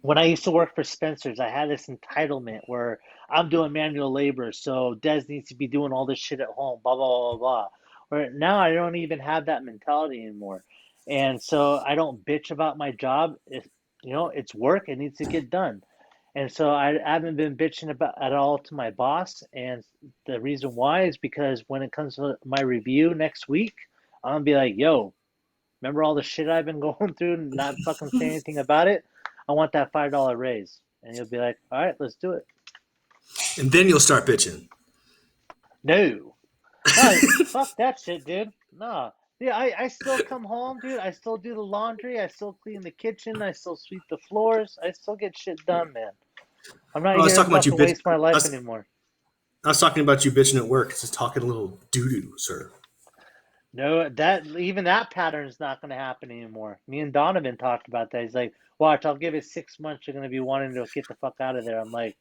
when I used to work for Spencer's, I had this entitlement where I'm doing manual labor, so Des needs to be doing all this shit at home, blah blah blah blah. Where now I don't even have that mentality anymore, and so I don't bitch about my job. It's work; it needs to get done, and so I haven't been bitching about at all to my boss. And the reason why is because when it comes to my review next week, I'm gonna be like, "Yo, remember all the shit I've been going through and not fucking say anything about it? I want that $5 raise." And you'll be like, all right, let's do it. And then you'll start bitching. No. No, fuck that shit, dude. No. Yeah, I still come home, dude. I still do the laundry. I still clean the kitchen. I still sweep the floors. I still get shit done, man. I'm not Oh, I was here to talking about you fucking bitch. waste my I life was, anymore. I was talking about you bitching at work. Just talking a little doo doo, sir. No, that even that pattern is not going to happen anymore. Me and Donovan talked about that. He's like, "Watch, I'll give it 6 months. You're going to be wanting to get the fuck out of there." I'm like,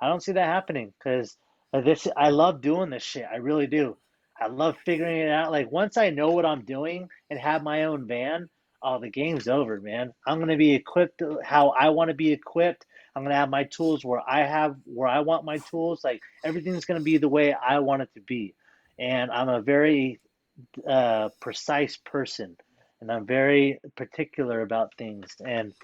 I don't see that happening because this. I love doing this shit. I really do. I love figuring it out. Like once I know what I'm doing and have my own van, oh, the game's over, man. I'm gonna be equipped how I want to be equipped. I'm gonna have my tools where I want my tools. Like everything's gonna be the way I want it to be. And I'm a very precise person, and I'm very particular about things. And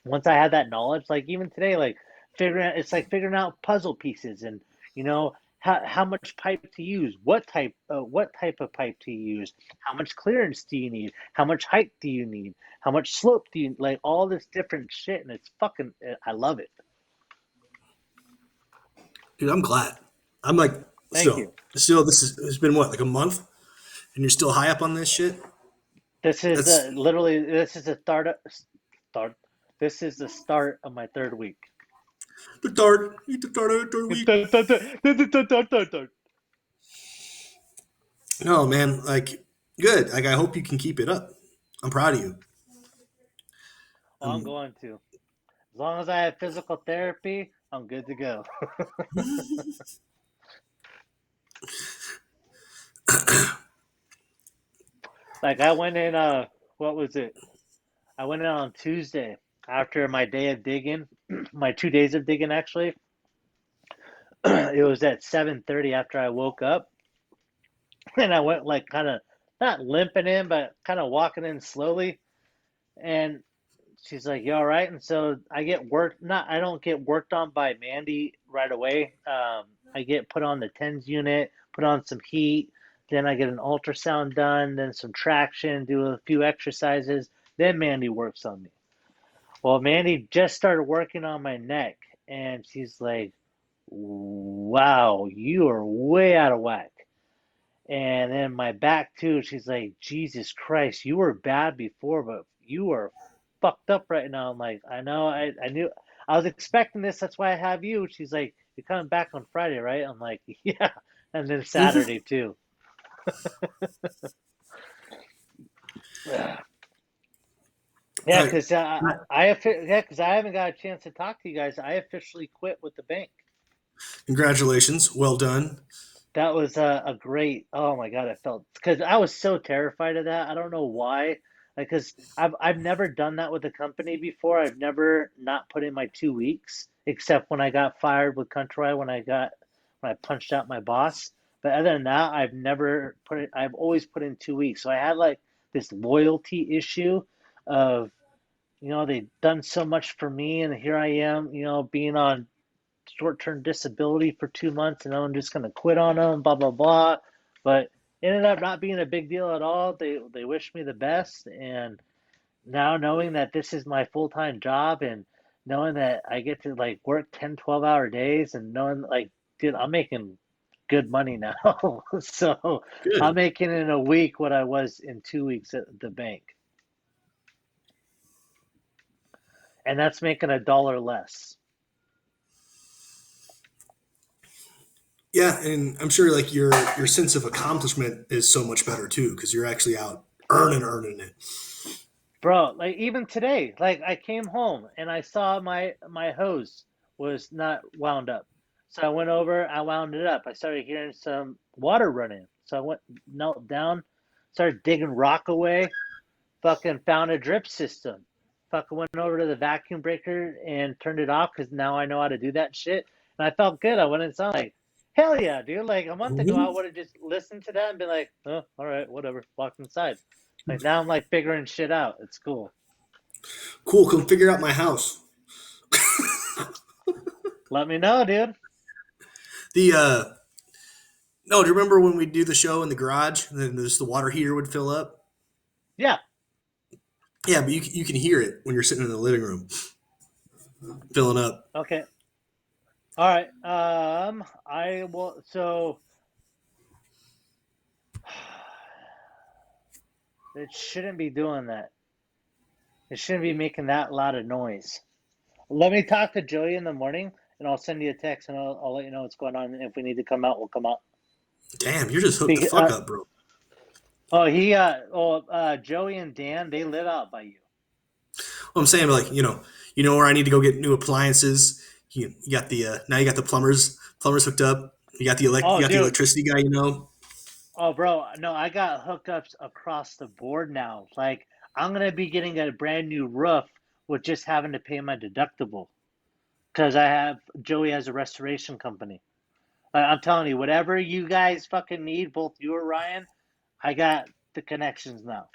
once I had that knowledge, like even today, like figuring out it's like figuring out puzzle pieces and you know how much pipe to use, what type of pipe to use, how much clearance do you need, how much height do you need, how much slope do you like, all this different shit, and it's fucking I love it. Dude, I'm glad. I'm like, Thank still, you. still, this is, it's been what, like a month? And you're still high up on this shit? This is That's literally this is the start. This is the start of my third week. the third, the third week. No, man, like, good. Like, I hope you can keep it up. I'm proud of you. Well, I'm Um, going to. As long as I have physical therapy, I'm good to go. Like I went in what was it? I went in on Tuesday after my day of digging, my 2 days of digging actually. It was at 7:30 after I woke up, and I went like kind of not limping in, but kind of walking in slowly. And she's like, "You all right?" And so I get worked. Not I don't get worked on by Mandy right away. I get put on the tens unit, put on some heat. Then I get an ultrasound done, then some traction, do a few exercises. Then Mandy works on me. Well, Mandy just started working on my neck, and she's like, "Wow, you are way out of whack." And then my back too, she's like, "Jesus Christ, you were bad before, but you are fucked up right now." I'm like, "I know, I knew, I was expecting this. That's why I have you." She's like, "You're coming back on Friday, right?" I'm like, "Yeah," and then Saturday too. Yeah, I, because yeah, because I haven't got a chance to talk to you guys. I officially quit with the bank. congratulations. Well done. That was a great. Oh my God, I felt because I was so terrified of that. I don't know why. Like, because I've never done that with a company before. I've never not put in my 2 weeks, except when I got fired with Countrywide when I punched out my boss. But other than that, I've never put it. I've always put in 2 weeks. So I had like this loyalty issue of they've done so much for me, and here I am, being on short-term disability for 2 months, and I'm just going to quit on them, blah blah blah. But it ended up not being a big deal at all. They wished me the best, and now knowing that this is my full-time job, and knowing that I get to like work 10, 12-hour days, and knowing like, dude, I'm making good money now. So I'm Good. making in a week what I was in 2 weeks at the bank, and that's making $1 less. Yeah, and I'm sure like your sense of accomplishment is so much better too because you're actually out earning it. Bro, like even today, like I came home and I saw my hose was not wound up. So I went over, I wound it up. I started hearing some water running. So I went knelt down, started digging rock away, fucking found a drip system. Fucking went over to the vacuum breaker and turned it off because now I know how to do that shit. And I felt good. I went inside like, hell yeah, dude. Like a month ago, I Mhm. would have just listened to that and been like, oh, all right, whatever. Walked inside. Like now I'm like figuring shit out. It's cool. Cool. Come figure out my house. Let me know, dude. The no, do you remember when we do the show in the garage and then the water heater would fill up? Yeah. Yeah, but you can hear it when you're sitting in the living room filling up. Okay. All right. I will. So it shouldn't be doing that. It shouldn't be making that loud of noise. Let me talk to Joey in the morning, and I'll send you a text, and I'll let you know what's going on. And if we need to come out, we'll come out. Damn, you're just hooked the Be, fuck up, bro. Joey and Dan, they live out by you. Well, I'm saying, like, you know where I need to go get new appliances. You got the now you got the plumbers hooked up. You Oh, got the dude. electricity guy. Oh, bro. No, I got hookups across the board now. Like, I'm gonna be getting a brand new roof with just having to pay my deductible because I have Joey has a restoration company. I'm telling you, whatever you guys fucking need, both you or Ryan, I got the connections now.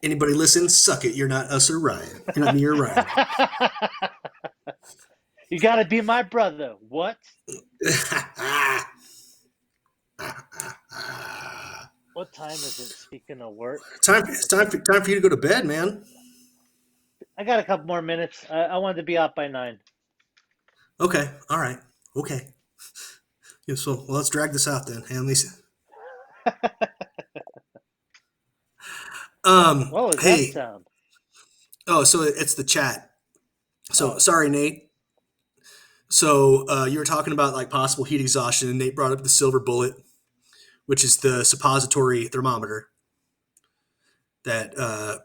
Anybody listen? Suck it. You're not us or Ryan. You're not me or Ryan. You gotta be my brother. What? What time is it? Speaking of work, It's okay. time for you to go to bed, man. I got a couple more minutes. I wanted to be out by 9. Okay, all right, okay. Yeah, so well, let's drag this out then. Hey, at least, What was that hey, sound? oh, so it's the chat. So Oh, sorry, Nate. So you were talking about like possible heat exhaustion, and Nate brought up the silver bullet, which is the suppository thermometer that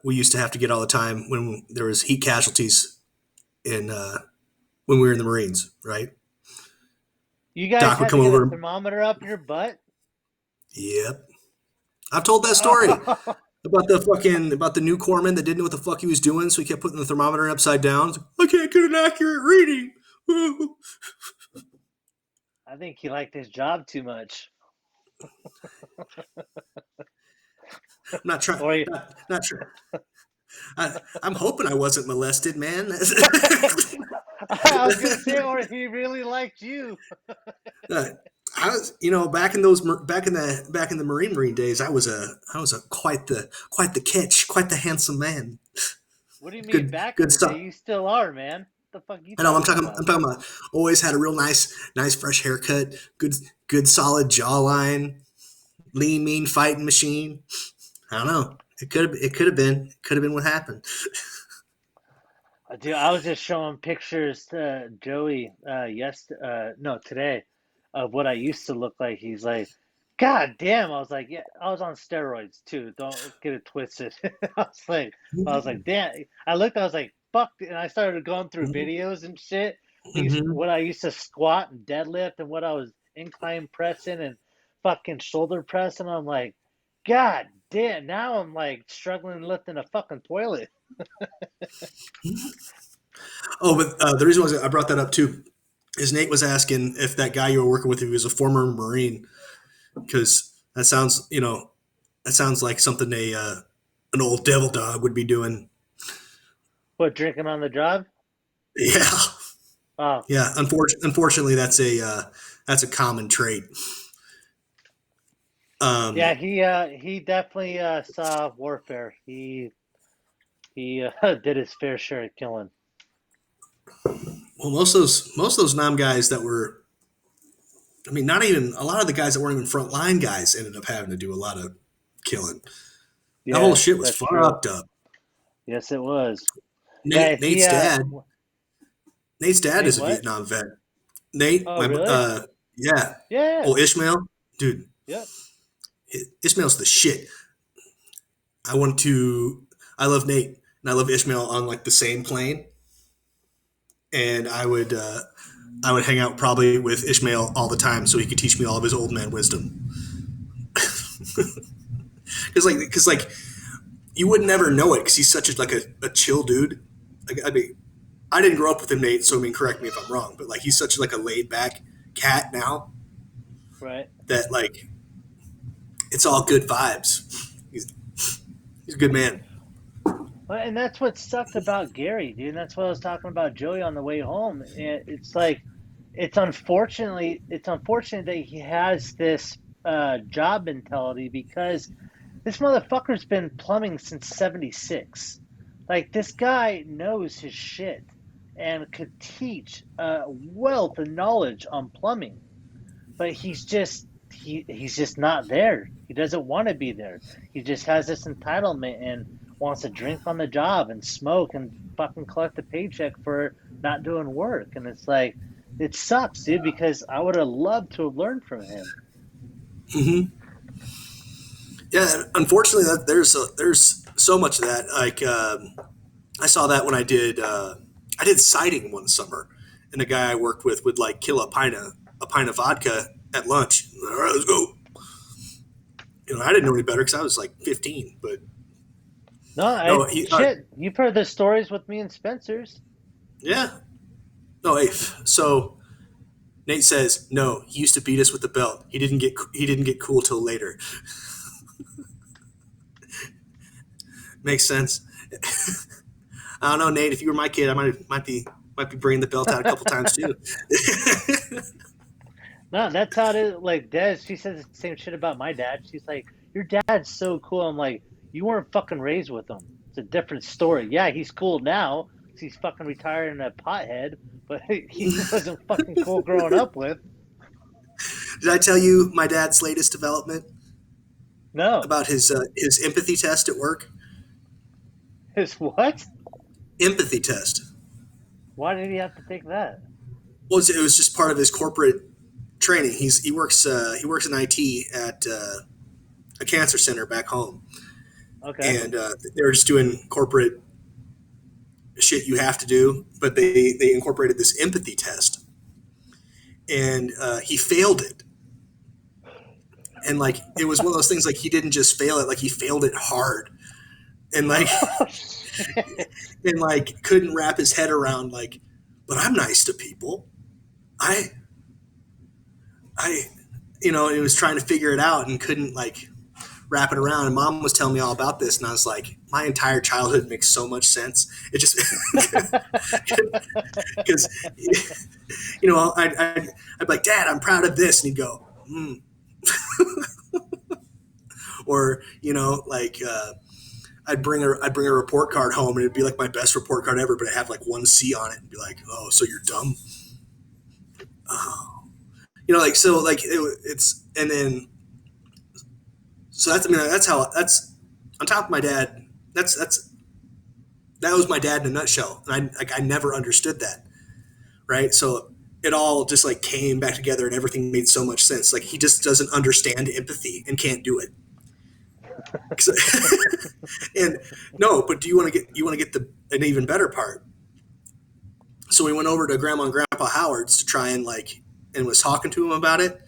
we used to have to get all the time when there was heat casualties in when we were in the Marines, right? you guys Doc would had to come get a over. thermometer up your butt? Yep, I've told that story Oh, about the new corpsman that didn't know what the fuck he was doing, so he kept putting the thermometer upside down. I can't get an accurate reading. I'm I think he liked his job too much. not trying, Or he, not sure. I'm hoping I wasn't molested, man. I was gonna say, or he really liked you. Uh, I was, back in the Marine days, I was a quite the catch, quite the handsome man. What do you mean Good, back in good the day? stuff. You still are, man. What the fuck you I know. talking I'm about? talking about. Always had a real nice fresh haircut. Good solid jawline. Lean, mean fighting machine. I don't know. It could have been what happened. Dude, I was just showing pictures to Joey no, today of what I used to look like. He's like, God damn. I was like, yeah, I was on steroids too. Don't get it twisted. I was like, damn. I was like, fuck. And I started going through videos and shit. These Mm-hmm. what I used to squat and deadlift and what I was incline pressing and fucking shoulder pressing. I'm like, God damn. Now I'm like struggling lifting a fucking toilet. Oh, but the reason was I brought that up too is Nate was asking if that guy you were working with, if he was a former Marine, because that sounds like something an old devil dog would be doing. What, drinking on the job? Yeah, Oh, yeah. Unfortunately, that's a common trait. yeah, Um, he definitely saw warfare. He did his fair share of killing. well, most of those Nam guys that were, I mean, not even a lot of the guys that weren't even frontline guys ended up having to do a lot of killing. That whole Yes, shit was that's true. fucked up. Yes, it was. Yeah, Nate, he Nate's dad Nate is a what? Vietnam vet. Nate, Oh, my really? yeah, Yeah, oh Ishmael, dude, yep. Ishmael's the shit. I want to, I love Nate and I love Ishmael on like the same plane, and I would hang out probably with Ishmael all the time so he could teach me all of his old man wisdom. Because like you would never know it because he's such a chill dude. Like I mean, I didn't grow up with him, Nate. So I mean, correct me if I'm wrong, but like he's such like a laid back cat now Right. that like it's all good vibes. He's a good man. Well, and that's what sucked about Gary, dude. And that's what I was talking about Joey on the way home. It's like it's unfortunate that he has this job mentality because this motherfucker's been plumbing since 76. Like, this guy knows his shit and could teach a wealth of knowledge on plumbing, but he's just not there. He doesn't want to be there. He just has this entitlement and wants to drink on the job and smoke and fucking collect a paycheck for not doing work. And it's like, it sucks, dude, because I would have loved to have learned from him. Hmm. Yeah, unfortunately, there's so much of that. Like I saw that when I did siding one summer, and the guy I worked with would like kill a pint of vodka at lunch. All right, let's go. I didn't know any better because I was like 15. But No, no, shit, you've heard the stories with me and Spencer's. yeah, no. Hey, so Nate says no. He used to beat us with the belt. He didn't get cool till later. Makes sense. I don't know, Nate. If you were my kid, I might be Might be bringing the belt out a couple times too. No, that's how it is. Like Des, she says the same shit about my dad. She's like, "Your dad's so cool." I'm like, "You weren't fucking raised with him. It's a different story. Yeah, he's cool now. 'Cause he's fucking retired and a pothead, but he wasn't fucking cool growing up with." Did I tell you my dad's latest development No, about his empathy test at work? his what? Empathy test. Why did he have to take that? Well, it was just part of his corporate training. He works in IT at a cancer center back home, Okay. and they were just doing corporate shit you have to do, but they incorporated this empathy test, and he failed it. And like it was one of those things, like he didn't just fail it, like he failed it hard, and like and like couldn't wrap his head around like, but I'm nice to people. I he was trying to figure it out and couldn't like wrap it around. And mom was telling me all about this, and I was like, my entire childhood makes so much sense. It just because I'd be like, Dad, I'm proud of this, and he'd go, or like I'd bring a report card home, and it'd be like my best report card ever, but it'd have like one C on it, and be like, oh, so you're dumb. Oh. Like so, like it's, and then so that's on top of my dad. That was my dad in a nutshell, and I never understood that, right? So it all just like came back together, and everything made so much sense. Like he just doesn't understand empathy and can't do it. And no, but you want to get an even better part. So we went over to Grandma and Grandpa Howard's to try and was talking to him about it,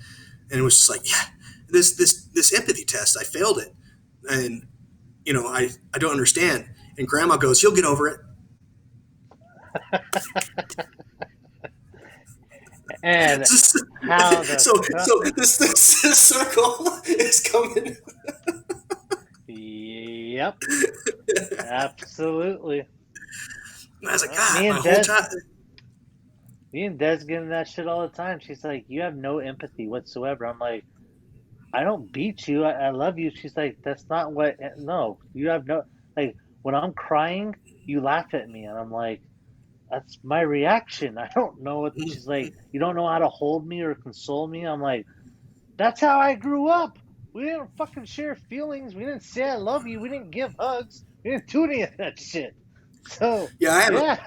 and it was just like, yeah, this empathy test, I failed it, and I don't understand. And Grandma goes, you'll get over it. And how so this circle is coming. Yep. Absolutely. And I was like, God, my whole time. Me and Des get in that shit all the time. She's like, you have no empathy whatsoever. I'm like, I don't beat you. I love you. She's like, that's not what. No, you have no. Like, when I'm crying, you laugh at me. And I'm like, that's my reaction. I don't know what. She's like, you don't know how to hold me or console me. I'm like, that's how I grew up. We didn't fucking share feelings. We didn't say I love you. We didn't give hugs. We didn't do any of that shit. So, yeah.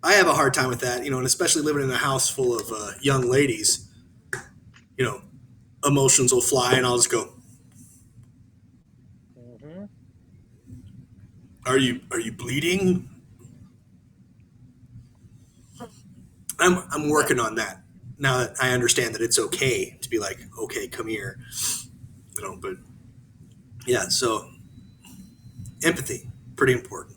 I have a hard time with that, and especially living in a house full of young ladies, emotions will fly, and I'll just go, mm-hmm. Are you bleeding? I'm working on that now that I understand that it's okay to be like, okay, come here, but yeah, so empathy, pretty important.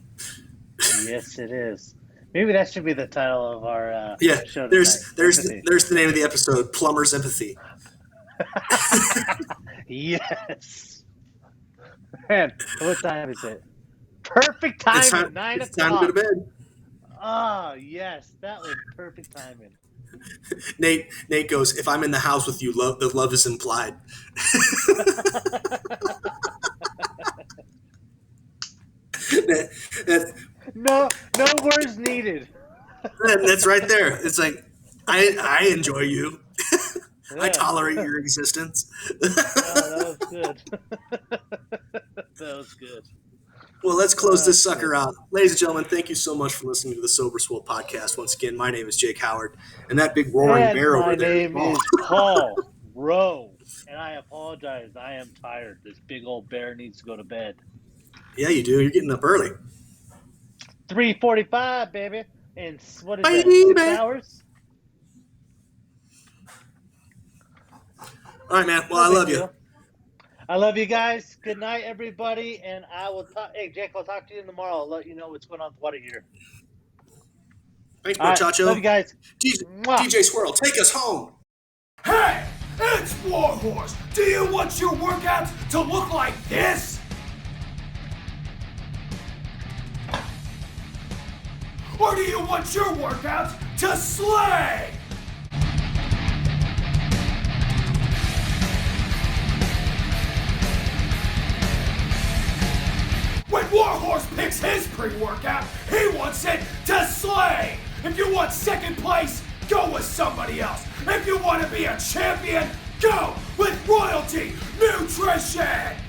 Yes, it is. Maybe that should be the title of our show. There's the name of the episode, Plumber's Empathy. Yes. Man, what time is it? Perfect time at 9 o'clock. It's time to go to bed. Oh, yes. That was perfect timing. Nate goes, if I'm in the house with you, the love is implied. No words needed. That's right there. It's like, I enjoy you. Yeah. I tolerate your existence. That was good. That was good. Well, let's close this sucker out. Ladies and gentlemen, thank you so much for listening to the Sober Swole podcast. Once again, my name is Jake Howard, and that big roaring bear over there. My name is Paul Rowe, and I apologize. I am tired. This big old bear needs to go to bed. Yeah, you do. You're getting up early. 3:45, baby. And what is that, 6 hours? All right, man. Well, I love you. I love you guys. Good night, everybody. And I will talk. Hey, Jake, I'll talk to you tomorrow. I'll let you know what's going on with water heater. Thanks, muchacho. Love you guys. DJ Swirl, take us home. Hey, it's Warhorse. Do you want your workouts to look like this? Or do you want your workouts to slay? When Warhorse picks his pre-workout, he wants it to slay. If you want second place, go with somebody else. If you want to be a champion, go with Royalty Nutrition.